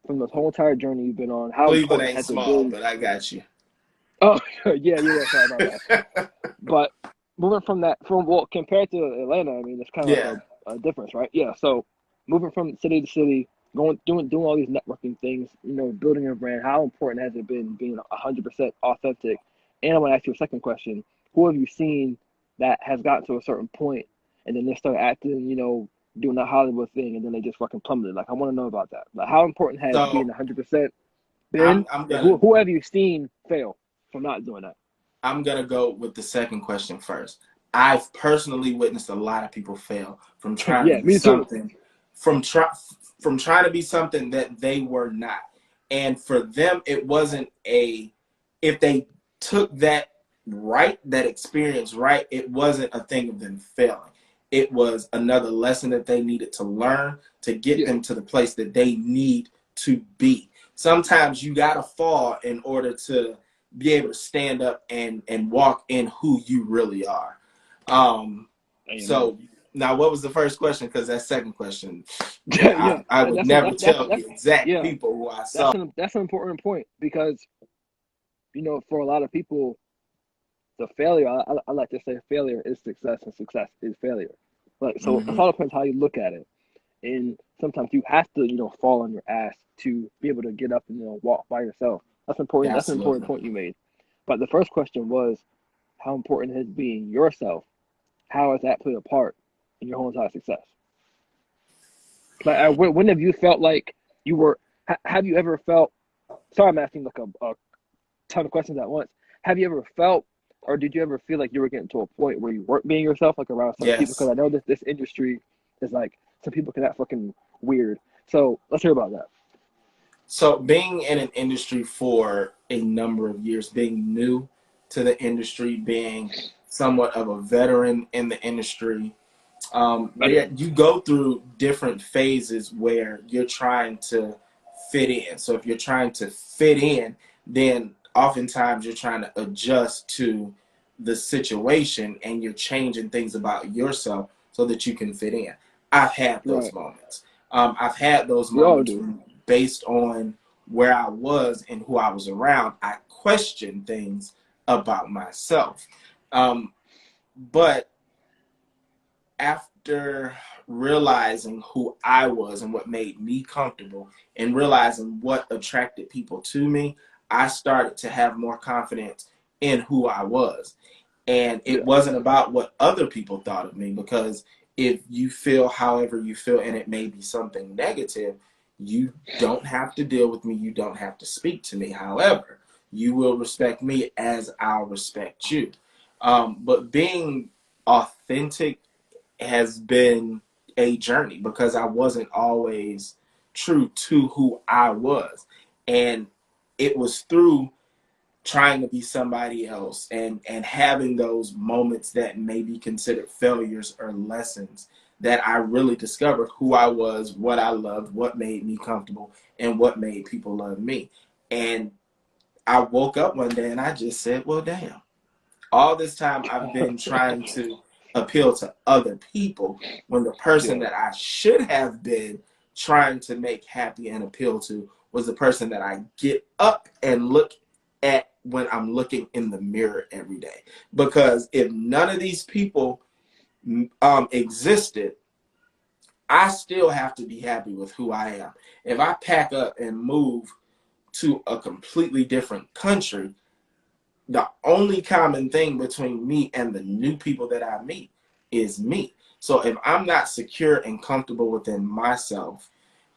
A: from this whole entire journey you've been on, how
B: Cleveland
A: important
B: ain't
A: has it
B: small,
A: been?
B: but I got you.
A: Oh, yeah. Sorry about that. But moving from that, from well, compared to Atlanta, I mean, it's kind of like
B: Yeah.
A: a difference, right? Yeah. So moving from city to city, doing all these networking things, building your brand. How important has it been being 100% authentic? And I want to ask you a second question: who have you seen that has gotten to a certain point, and then they start acting, doing that Hollywood thing, and then they just fucking plummeted? Like, I want to know about that. Like, how important has being
B: So
A: 100% been,
B: I'm
A: and
B: gonna
A: who have you seen fail from not doing that?
B: I'm gonna go with the second question first. I've personally witnessed a lot of people fail from trying to
A: Yeah,
B: be
A: me too.
B: something, from from trying to be something that they were not. And for them, it wasn't a, if they took that right, that experience right, it wasn't a thing of them failing. It was another lesson that they needed to learn to get
A: Yeah.
B: them to the place that they need to be. Sometimes you gotta fall in order to be able to stand up and walk in who you really are.
A: Amen.
B: So now, what was the first question? Because that second question,
A: Yeah,
B: I
A: and
B: would never tell
A: that's
B: the exact
A: yeah,
B: people who I saw.
A: that's an important point because for a lot of people, the failure I like to say failure is success and success is failure. Like so, it
B: Mm-hmm.
A: all depends how you look at it. And sometimes you have to fall on your ass to be able to get up and walk by yourself. That's important. That's an important
B: Absolutely.
A: point you made. But the first question was, how important it is being yourself, how has that played a part in your whole entire success? Like, when have you felt like you were? Have you ever felt? Sorry, I'm asking like a ton of questions at once. Have you ever felt, or did you ever feel like you were getting to a point where you weren't being yourself, like around some people? Because
B: Yes.
A: I know that this industry is like some people can act fucking weird. So let's hear about that.
B: So being in an industry for a number of years, being new to the industry, being somewhat of a veteran in the industry,
A: Veteran.
B: you go through different phases where you're trying to fit in. So if you're trying to fit in, then oftentimes you're trying to adjust to the situation and you're changing things about yourself so that you can fit in. I've had those
A: Right.
B: moments. I've had those
A: We all
B: moments
A: do.
B: when, based on where I was and who I was around, I questioned things about myself. But after realizing who I was and what made me comfortable and realizing what attracted people to me, I started to have more confidence in who I was. And it
A: Yeah.
B: wasn't about what other people thought of me, because if you feel however you feel and it may be something negative, you don't have to deal with me. You don't have to speak to me. However, you will respect me as I'll respect you. But being authentic has been a journey because I wasn't always true to who I was. And it was through trying to be somebody else and having those moments that may be considered failures or lessons that I really discovered who I was, what I loved, what made me comfortable, and what made people love me. And I woke up one day and I just said, well, damn, all this time I've been trying to appeal to other people when the person
A: Yeah.
B: that I should have been trying to make happy and appeal to was the person that I get up and look at when I'm looking in the mirror every day. Because if none of these people existed, I still have to be happy with who I am. If I pack up and move to a completely different country, the only common thing between me and the new people that I meet is me. So if I'm not secure and comfortable within myself,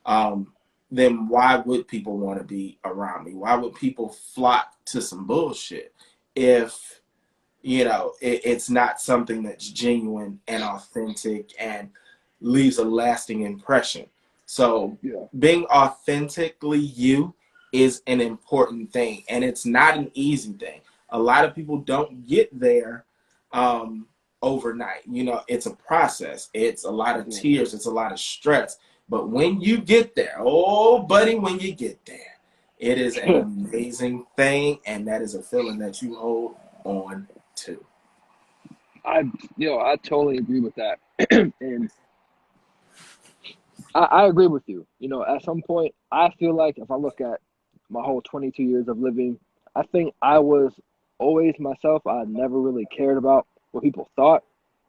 B: um, then why would people want to be around me? Why would people flock to some bullshit if, it's not something that's genuine and authentic and leaves a lasting impression? So
A: Yeah.
B: being authentically you is an important thing, and it's not an easy thing. A lot of people don't get there um, overnight. It's a process. It's a lot of
A: Yeah.
B: tears. It's a lot of stress. But when you get there, oh, buddy, when you get there, it is an amazing thing, and that is a feeling that you hold on to.
A: I I totally agree with that. And I agree with you. At some point I feel like if I look at my whole 22 years of living, I think I was always myself. I never really cared about what people thought,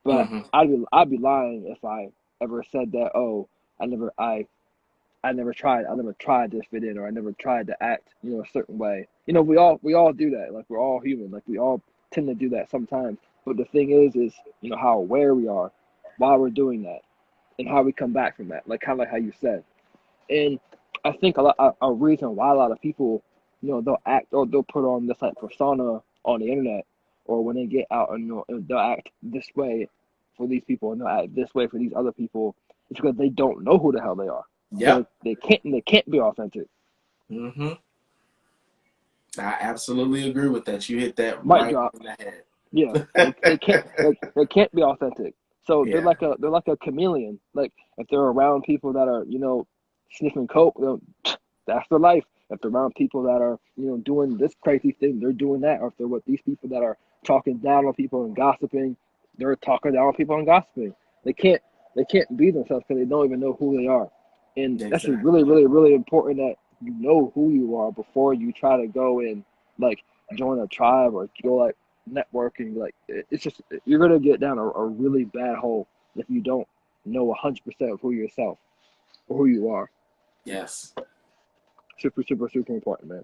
A: but
B: Mm-hmm.
A: I'd be lying if I ever said that, oh, I never tried to fit in, or I never tried to act, a certain way. We all do that. Like, we're all human. Like, we all tend to do that sometimes. But the thing is, how aware we are while we're doing that, and how we come back from that. Like, kind of like how you said. And I think a reason why a lot of people, they'll act, or they'll put on this like persona on the internet, or when they get out, and they'll act this way for these people, and they'll act this way for these other people. It's because they don't know who the hell they are, so
B: Yep.
A: they can't be authentic.
B: Mm-hmm. I absolutely agree with that. You hit that
A: Mic
B: right
A: drop.
B: on the
A: Yeah, they can't
B: head.
A: they can't be authentic. So they're
B: Yeah.
A: like a chameleon. Like, if they're around people that are, sniffing coke, that's their life. If they're around people that are, doing this crazy thing, they're doing that. Or if they're with these people that are talking down on people and gossiping, they're talking down on people and gossiping. They can't they can't be themselves because they don't even know who they are. And that's just really,
B: Exactly.
A: really, really important that you know who you are before you try to go and, like, join a tribe or go, like, networking. Like, it's just, you're gonna get down a really bad hole if you don't know 100% of who yourself or who you are.
B: Yes.
A: Super, super, super important, man.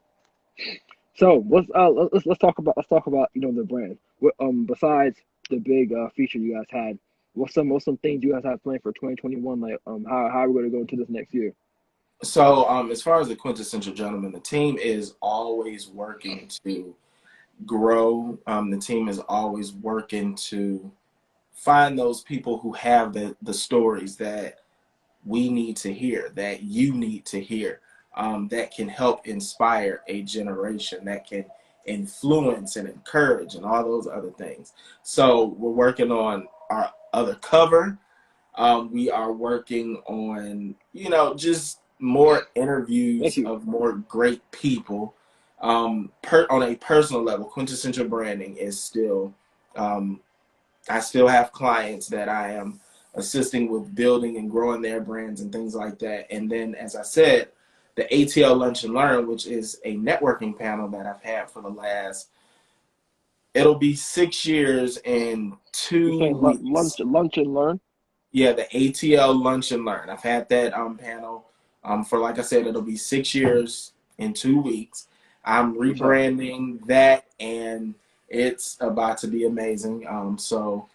A: So let's talk about the brand. what besides the big feature you guys had, what's some things you guys have planned for 2021? Like how are we going to go into this next year?
B: So as far as the quintessential gentleman, the team is always working to grow. The team is always working to find those people who have the stories that we need to hear, that you need to hear, that can help inspire a generation, that can influence and encourage and all those other things. So we're working on our other cover. We are working on, just more
A: Thank
B: interviews
A: you.
B: of more great people. On a personal level, quintessential branding is still, I still have clients that I am assisting with building and growing their brands and things like that. And then, as I said, the ATL Lunch and Learn, which is a networking panel that I've had for the last, it'll be 6 years and
A: You're
B: 2
A: saying
B: weeks.
A: lunch and learn.
B: Yeah, the ATL Lunch and Learn. I've had that panel for, like I said, it'll be 6 years in 2 weeks. I'm
A: What's up?
B: rebranding that, and it's about to be amazing. So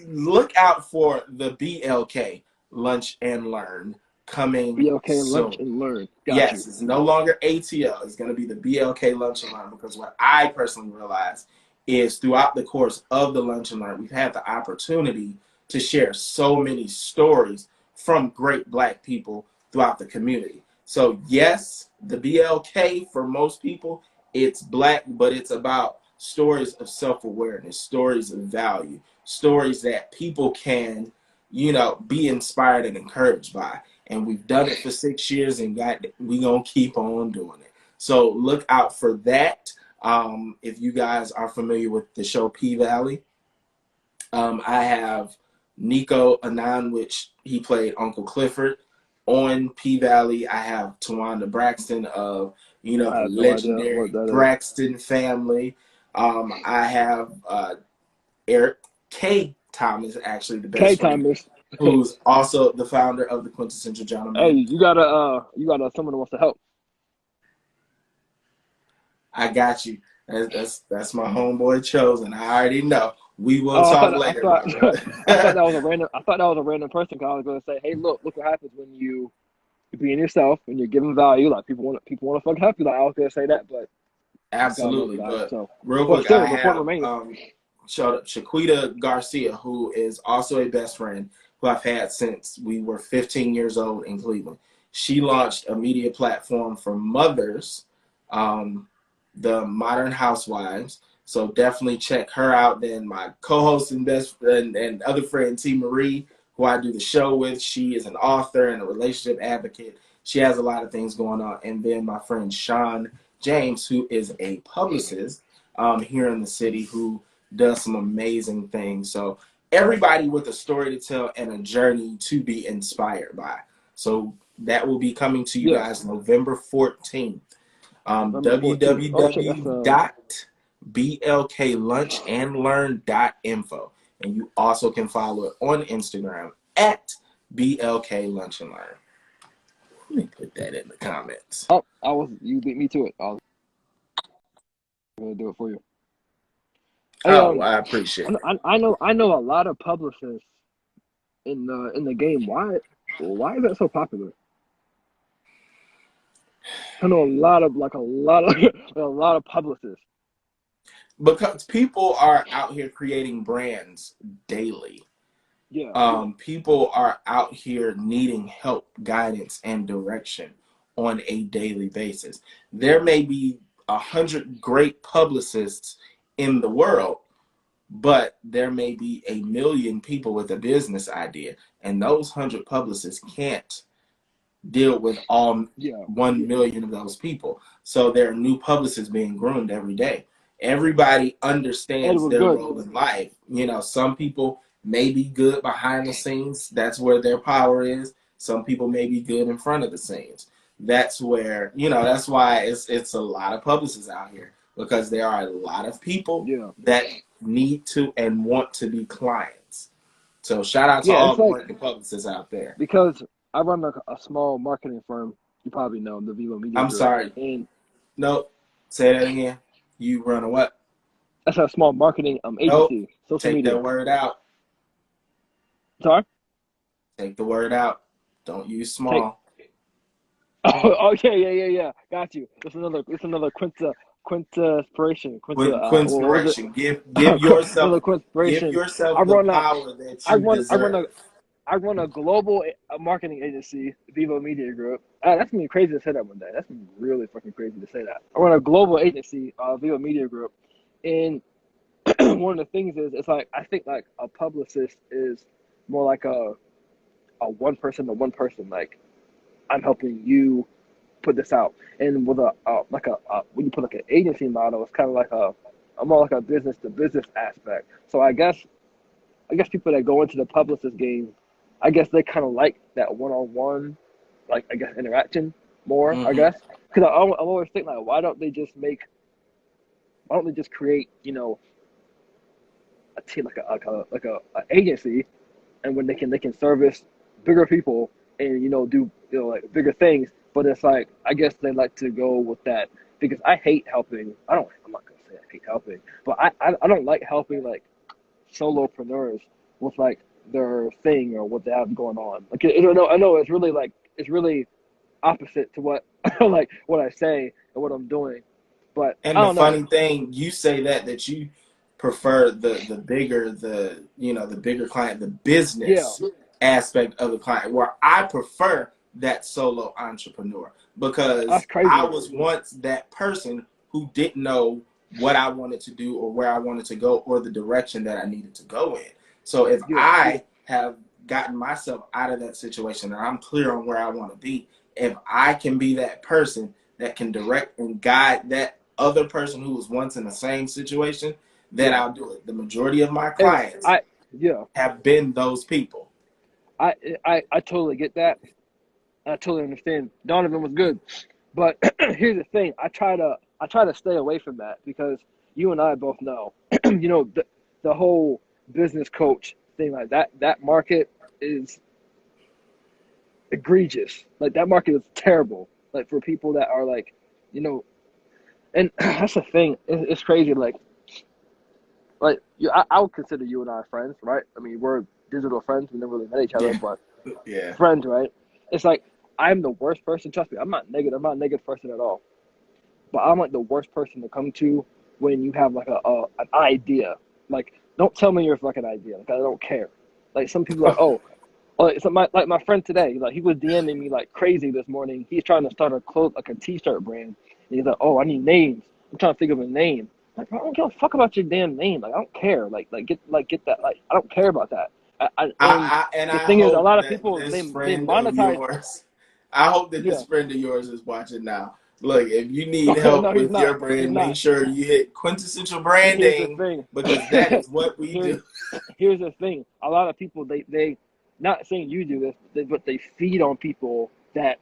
B: look out for the BLK Lunch and Learn coming
A: BLK lunch
B: soon.
A: and learn. Got you.
B: Yes, it's no longer ATL. It's going to be the BLK Lunch and Learn, because what I personally realized is throughout the course of the Lunch and Learn, we've had the opportunity to share so many stories from great Black people throughout the community. So yes, the BLK, for most people, it's Black, but it's about stories of self-awareness, stories of value, stories that people can, be inspired and encouraged by. And we've done it for 6 years, and we gonna keep on doing it. So look out for that. If you guys are familiar with the show P Valley, I have Nico Anand, which he played Uncle Clifford on P Valley. I have Tawanda Braxton of,
A: I
B: the
A: have no idea what
B: legendary
A: that is.
B: Braxton family. I have Eric K. Thomas, actually the
A: K
B: best friend,
A: Thomas.
B: who's also the founder of the Quintessential
A: Hey,
B: Gentleman.
A: you got someone who wants to help.
B: I got you. That's my homeboy Chosen. I already know. We will
A: Oh,
B: talk later, my
A: I thought
B: brother.
A: that was a random. I thought that was a random person. 'Cause I was going to say, hey, look what happens when you're being yourself and you're giving value. Like people want to fucking help you. Like I was going to say that, but you got another
B: Absolutely.
A: guy.
B: But
A: So,
B: real
A: but
B: quick, I
A: still, the point
B: have
A: remains.
B: Shaquita Garcia, who is also a best friend who I've had since we were 15 years old in Cleveland. She launched a media platform for mothers, um, the Modern Housewives. So definitely check her out. Then my co-host and best friend and other friend T. Marie, who I do the show with, she is an author and a relationship advocate. She has a lot of things going on. And then my friend Sean James, who is a publicist here in the city, who does some amazing things. So everybody with a story to tell and a journey to be inspired by. So that will be coming to you
A: Yes,
B: guys November 14th.
A: November 14th. Oh shit, that's
B: www.blklunchandlearn.info. And you also can follow it on Instagram at BLK Lunch and Learn. Let me put that in the comments.
A: oh you beat me to it. I was gonna do it for you. Hey,
B: Oh, I appreciate it.
A: I know a lot of publicists in the game. Why is that so popular? I know a lot of publicists.
B: Because people are out here creating brands daily.
A: Yeah,
B: People are out here needing help, guidance, and direction on a daily basis. There may be 100 great publicists in the world, but there may be 1 million people with a business idea, and those 100 publicists can't deal with all
A: yeah,
B: 1 million of those people. So there are new publicists being groomed every day. Everybody
A: and it
B: understands
A: was
B: their
A: good.
B: role in life. Some people may be good behind the scenes. That's where their power is. Some people may be good in front of the scenes. That's where, that's why it's a lot of publicists out here, because there are a lot of people
A: Yeah,
B: that need to and want to be clients. So shout out to
A: yeah.
B: all
A: It's
B: the
A: like
B: working publicists out there.
A: because I run a small marketing firm. You probably know the VivoMedia
B: I'm
A: Group,
B: sorry.
A: and
B: No, say that again. You run a what?
A: That's a small marketing
B: Nope.
A: agency, social
B: Take
A: media.
B: that word out.
A: Sorry.
B: Take the word out. Don't use
A: Take.
B: small.
A: Oh, yeah. Got you. It's another Quinta inspiration. Quinta. What was it?
B: Quinspiration. Give yourself
A: Another Quinta inspiration. I
B: the
A: run a.
B: power that
A: I
B: you
A: run. I run a.
B: deserve.
A: I run a global marketing agency, VivoMedia Group. That's gonna be crazy to say that one day. That's gonna be really fucking crazy to say that. I run a global agency, VivoMedia Group, and one of the things is, it's like I think like a publicist is more like a one person to one person. Like I'm helping you put this out, and with a like a when you put like an agency model, it's kind of like a more like a business to business aspect. So I guess people that go into the publicist game, I guess they kind of like that one on one, like I guess interaction more. I
B: Hmm.
A: guess because I always think like why don't they just create a team like a agency, and when they can service bigger people and do like bigger things. But it's like I guess they like to go with that because I hate helping. I'm not gonna say I hate helping, but I don't like helping like solopreneurs with like their thing or what they have going on. Like I know it's really opposite to what like what I say and what I'm doing, but I
B: And the
A: don't know.
B: funny thing, you say that you prefer the bigger the bigger client, the
A: Yeah,
B: business aspect of the client, where I prefer that solo entrepreneur
A: that's
B: because I
A: crazy.
B: was once that person who didn't know what I wanted to do or where I wanted to go or the direction that I needed to go in. So if
A: Yeah,
B: I have gotten myself out of that situation and I'm clear on where I want to be, if I can be that person that can direct and guide that other person who was once in the same situation, then
A: yeah.
B: I'll do it. The majority of my
A: And
B: clients
A: yeah,
B: have been those people.
A: I I totally get that. I totally understand. Donovan was good, but here's the thing. I try to stay away from that because you and I both know, the whole business coach thing like that. That market is egregious. Like that market is terrible. Like for people that are like, you know, and that's the thing. It's crazy. I would consider you and I friends, right? I mean, we're digital friends. We never really met each other,
B: Yeah,
A: but
B: yeah.
A: friends, right? It's like I'm the worst person. Trust me, I'm not negative. I'm not a negative person at all. But I'm like the worst person to come to when you have like an idea. Like, don't tell me you're fucking idea. Like, I don't care. Like some people are like, oh, so my friend today, like he was DMing me like crazy this morning. He's trying to start like a t-shirt brand. And he's like, oh, I need names. I'm trying to think of a name. Like, bro, I don't give a fuck about your damn name. Like, I don't care. Get that. Like, I don't care about that. And
B: And
A: the
B: I
A: thing is, a
B: hope
A: lot of
B: that
A: people
B: this
A: they
B: friend of
A: monetize.
B: yours, I hope that
A: Yeah.
B: this friend of yours is watching now. Look, if you need help
A: No, he's
B: with
A: not.
B: your
A: He's
B: brand, make
A: not.
B: sure you hit quintessential
A: Here's the
B: branding
A: thing.
B: because that is what we
A: Here's
B: do.
A: here's the thing. A lot of people they not saying you do this, but they feed on people that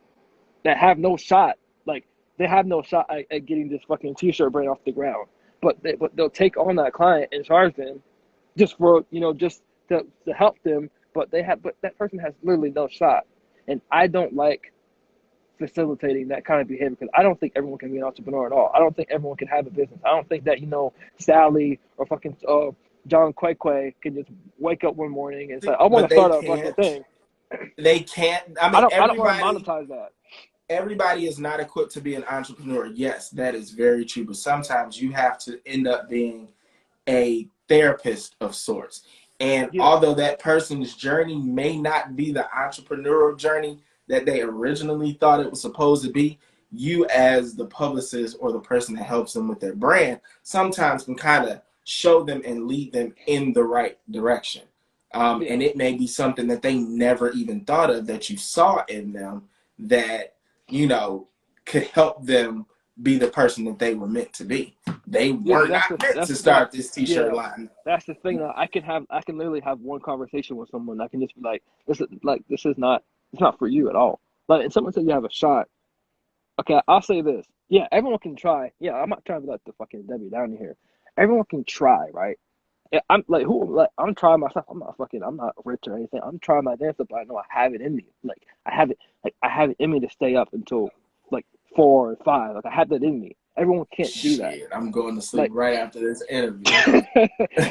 A: have no shot. Like they have no shot at getting this fucking t-shirt brand off the ground. But they'll take on that client and charge them just for just to help them. But that person has literally no shot. And I don't like facilitating that kind of behavior because I don't think everyone can be an entrepreneur at all. I don't think everyone can have a business. I don't think that Sally or fucking John Quay can just wake up one morning and say, I want
B: But
A: to start a fucking thing.
B: they can't. I
A: I
B: mean,
A: don't want to monetize that.
B: everybody is not equipped to be an entrepreneur. Yes, that is very true. But sometimes you have to end up being a therapist of sorts. And
A: Yeah,
B: although that person's journey may not be the entrepreneurial journey that they originally thought it was supposed to be, you as the publicist or the person that helps them with their brand sometimes can kind of show them and lead them in the right direction.
A: yeah.
B: And it may be something that they never even thought of that you saw in them that, you know, could help them be the person that they were meant to be. They
A: Yeah,
B: were not meant
A: that's
B: to
A: the thing.
B: start this t-shirt
A: Yeah,
B: line.
A: that's the thing. That I can literally have one conversation with someone. I can just be this is not it's not for you at all. Like, if someone said you have a shot, okay, I'll say this. Yeah, everyone can try. Yeah, I'm not trying to be like the fucking Debbie Downer here. Everyone can try, right? Yeah, I'm trying myself. I'm not rich or anything. I'm trying my dance, but I know I have it in me. I have it in me to stay up until like 4 or 5. Like I have that in me. Everyone can't do that.
B: Shit, I'm going to sleep
A: Like,
B: right after this interview.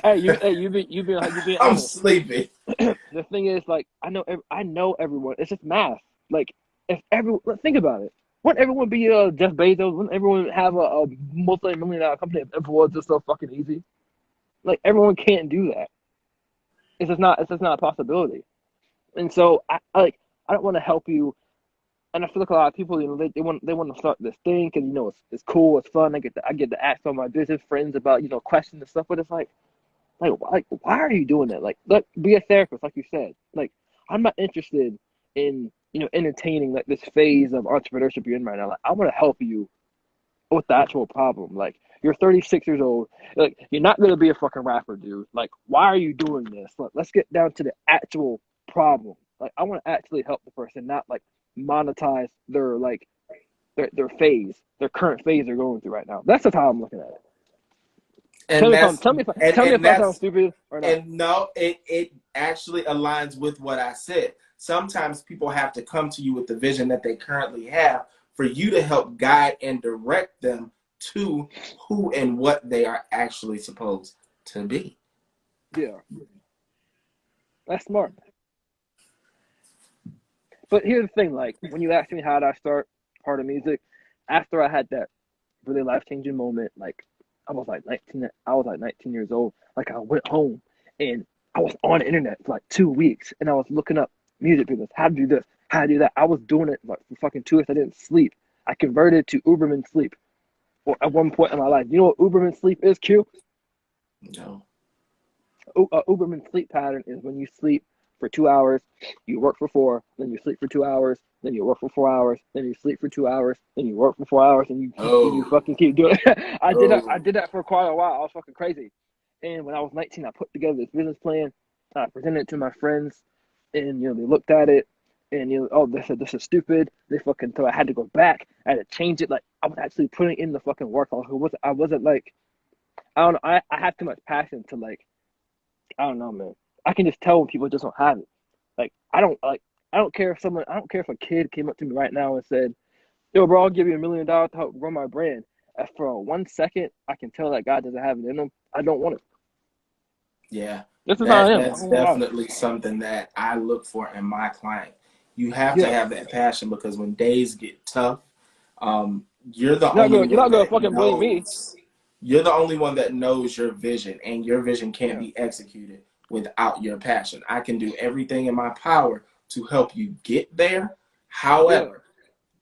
A: hey, you being
B: I'm
A: honest.
B: sleepy.
A: The thing is, like, I know everyone. It's just math. Like, if everyone, think about it. Wouldn't everyone be Jeff Bezos? Wouldn't everyone have a multi-million-dollar company if it was just so fucking easy? Like, everyone can't do that. It's just not. It's just not a possibility. And so I don't want to help you. And I feel like a lot of people, they want to start this thing because it's cool, it's fun. I get to ask all my business friends about questions and stuff. But it's like why are you doing that? Like, look, be a therapist, like you said. Like, I'm not interested in entertaining like this phase of entrepreneurship you're in right now. Like, I want to help you with the actual problem. Like, you're 36 years old. Like, you're not gonna be a fucking rapper, dude. Like, why are you doing this? Like, let's get down to the actual problem. Like, I want to actually help the person, not like monetize their their phase, their current phase they're going through right now. That's just how I'm looking at it.
B: And that's
A: Tell me
B: and
A: if I sound
B: that's
A: stupid or not.
B: and no, it actually aligns with what I said. Sometimes people have to come to you with the vision that they currently have for you to help guide and direct them to who and what they are actually supposed to be.
A: Yeah, that's smart. But here's the thing: like, when you asked me how did I start part of music, after I had that really life changing moment, like I was like 19. I was like 19 years old. Like, I went home and I was on the internet for like 2 weeks, and I was looking up music business, how to do this, how to do that. I was doing it like for fucking 2 weeks. I didn't sleep. I converted to Uberman sleep. Or at one point in my life, you know what Uberman sleep is, Q?
B: No.
A: Uberman sleep pattern is when you sleep for 2 hours, you work for four, then you sleep for 2 hours, then you work for 4 hours, then you sleep for 2 hours, then you work for 4 hours, and you
B: Oh.
A: fucking keep doing it. I
B: Oh.
A: did that for quite a while. I was fucking crazy. And when I was 19, I put together this business plan. I presented it to my friends, and they looked at it, and oh, they said this is stupid. They fucking so I had to go back. I had to change it. Like, I was actually putting in the fucking work. I wasn't like, I don't know. I have too much passion to like, I don't know, man. I can just tell when people just don't have it. Like, I don't care if a kid came up to me right now and said, "Yo, bro, I'll give you $1 million to help grow my brand." If for 1 second I can tell that guy doesn't have it in him, I don't want it.
B: Yeah,
A: This is how I am. I
B: that's
A: don't lie.
B: definitely something that I look for in my client. You have to
A: Yeah,
B: have that passion because when days get tough, you're the only
A: you're not
B: one
A: gonna
B: that
A: fucking blame me.
B: knows. You're the only one that knows your vision, and your vision can't
A: Yeah,
B: be executed without your passion. I can do everything in my power to help you get there.
A: yeah,
B: However,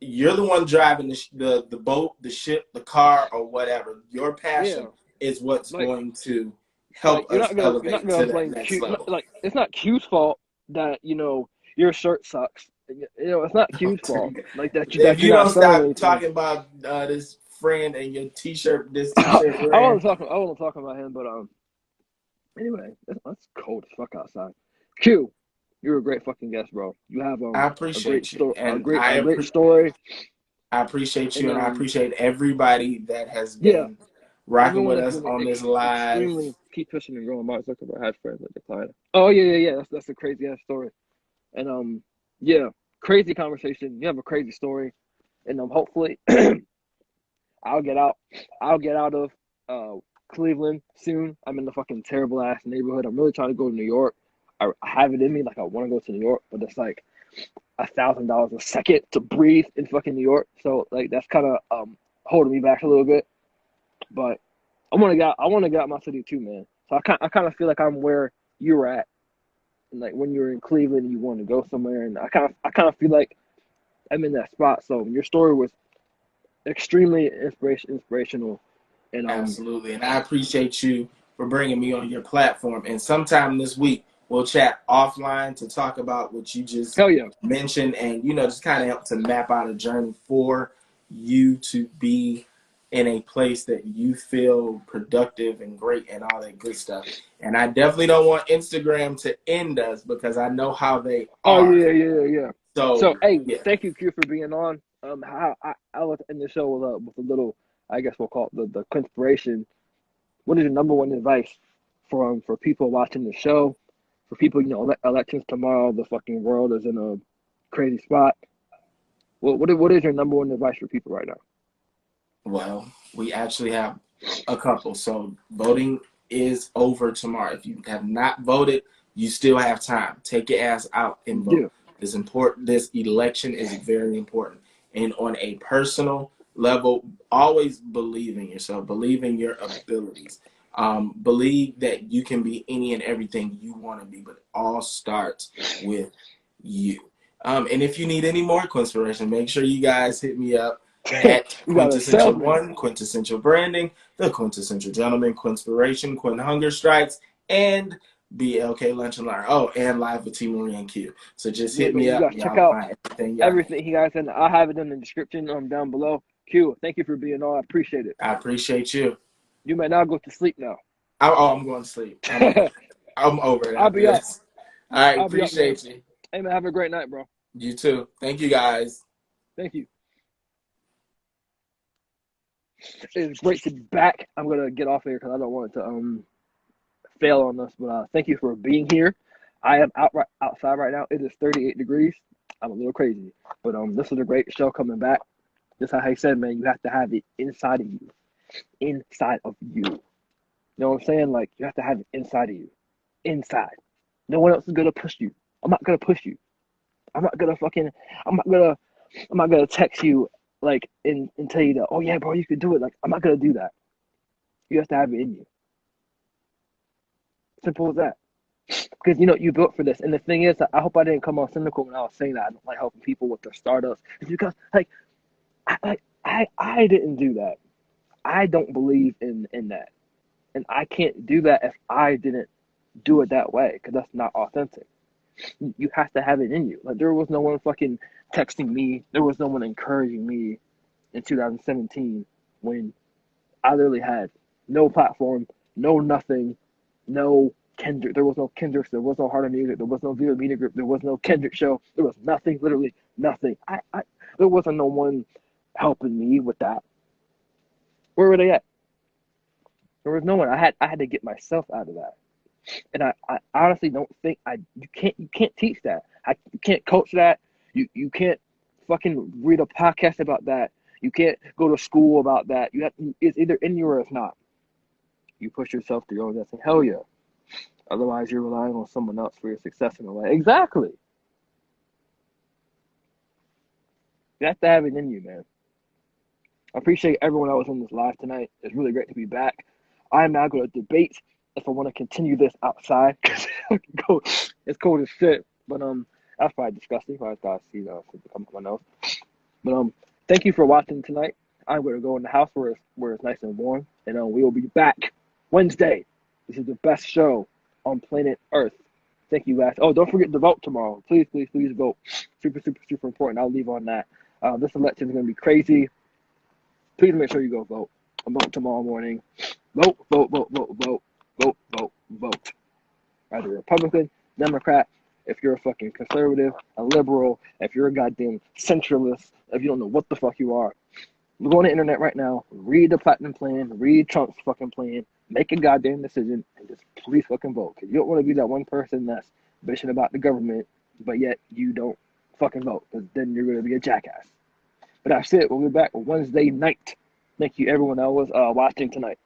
B: you're the one driving the boat, the ship, the car, or whatever. Your
A: yeah.
B: passion is what's
A: Like,
B: going to help us
A: you're not
B: elevate
A: gonna
B: to that
A: blame
B: next
A: Q.
B: level.
A: Like, it's not Q's fault that your shirt sucks. It's not Q's fault. Like,
B: If
A: that you're
B: you
A: not
B: don't
A: selling
B: stop
A: anything.
B: talking about this friend and your t-shirt, this t-shirt brand,
A: I wasn't talking about him, but anyway, it's cold as fuck outside. Q, you're a great fucking guest, bro. You have
B: I
A: a great
B: appreciate you,
A: story,
B: and
A: a great story,
B: I appreciate you,
A: and
B: and I appreciate everybody that has
A: yeah,
B: been rocking
A: everyone
B: with
A: that's
B: us
A: been
B: on this live.
A: extremely keep pushing and growing. Mark Zuckerberg has friends like decline. Oh yeah. That's a crazy ass story, and yeah, crazy conversation. You have a crazy story, and hopefully I'll get out. I'll get out of uh Cleveland soon. I'm in the fucking terrible ass neighborhood. I'm really trying to go to New York. I have it in me, like I want to go to New York, but it's like $1,000 a second to breathe in fucking New York. So like that's kind of holding me back a little bit. But I want to get out my city too, man. So I kind of feel like I'm where you were at, and like when you were in Cleveland, and you want to go somewhere, and I kind of feel like I'm in that spot. So your story was extremely inspirational, and
B: Absolutely. And I appreciate you for bringing me on your platform. And sometime this week, we'll chat offline to talk about what you just
A: hell yeah,
B: mentioned and, just kind of help to map out a journey for you to be in a place that you feel productive and great and all that good stuff. And I definitely don't want Instagram to end us because I know how they
A: oh
B: are.
A: yeah. So
B: So,
A: hey,
B: yeah.
A: thank you, Q, for being on. I was in the show with a little, I guess we'll call it the conspiration. What is your number one advice for people watching the show? For people, elections tomorrow, the fucking world is in a crazy spot. What is your number one advice for people right now?
B: Well, we actually have a couple. So voting is over tomorrow. If you have not voted, you still have time. Take your ass out and vote.
A: Yeah.
B: It's important. This election is very important. And on a personal level, always believe in yourself. Believe in your abilities. Believe that you can be any and everything you want to be, but it all starts with you. And if you need any more inspiration, make sure you guys hit me up at
A: You got a
B: Quintessential
A: salesman.
B: One, Quintessential Branding, The Quintessential Gentleman, Quinspiration, Quinn Hunger Strikes, and BLK Lunch and Learn. Oh, and Live with T. Marie and Q. So just
A: Yeah,
B: hit
A: man,
B: me
A: you
B: up.
A: guys check
B: Y'all
A: out
B: find everything y'all need.
A: everything he guys said. I'll have it in the description down below. Q, thank you for being on. I appreciate it.
B: I appreciate you.
A: You may now go to sleep now.
B: I'm going to sleep. I'm over it
A: I'll
B: after
A: be up.
B: this. All right,
A: I'll be up, man.
B: appreciate you.
A: Hey, man, have a great night, bro.
B: You too. Thank you, guys.
A: Thank you. It's great to be back. I'm gonna get off here because I don't want to fail on this, but thank you for being here. I am outside right now. It is 38 degrees. I'm a little crazy, but this is a great show coming back. Just how he said, man, you have to have it inside of you, inside of you. You know what I'm saying? Like you have to have it inside of you, inside. No one else is gonna push you. I'm not gonna push you. I'm not gonna fucking. I'm not gonna. I'm not gonna text you like and tell you that. Oh yeah, bro, you could do it. Like I'm not gonna do that. You have to have it in you. Simple as that. Because you built for this. And the thing is, I hope I didn't come off cynical when I was saying that I don't like helping people with their startups. It's because like I didn't do that. I don't believe in that, and I can't do that if I didn't do it that way because that's not authentic. You have to have it in you. Like there was no one fucking texting me. There was no one encouraging me in 2017 when I literally had no platform, no nothing, no Kendrick. There was no Kendricks. There was no Heart of Music. There was no VivoMedia Group. There was no Kendrick Show. There was nothing. Literally nothing. There wasn't no one helping me with that. Where were they at? There was no one. I had to get myself out of that. And I honestly don't think you can't teach that. You can't coach that. You can't fucking read a podcast about that. You can't go to school about that. It's either in you or it's not. You push yourself to your own destiny. Hell yeah. Otherwise you're relying on someone else for your success in a way. Exactly. You have to have it in you, man. I appreciate everyone that was in this live tonight. It's really great to be back. I'm now going to debate if I want to continue this outside because it's cold as shit. But that's probably disgusting. Probably guys see something come up my nose. But thank you for watching tonight. I'm going to go in the house where it's nice and warm, and we will be back Wednesday. This is the best show on planet Earth. Thank you, guys. Oh, don't forget to vote tomorrow. Please, please, please vote. Super, super, super important. I'll leave on that. This election is going to be crazy. Please make sure you go vote. I'm voting tomorrow morning. Vote, vote, vote, vote, vote, vote, vote, vote. Either Republican, Democrat, if you're a fucking conservative, a liberal, if you're a goddamn centralist, if you don't know what the fuck you are, go on the internet right now, read the Platinum Plan, read Trump's fucking plan, make a goddamn decision, and just please fucking vote. Because you don't want to be that one person that's bitching about the government, but yet you don't fucking vote, because then you're going to be a jackass. But that's it. We'll be back Wednesday night. Thank you, everyone that was watching tonight.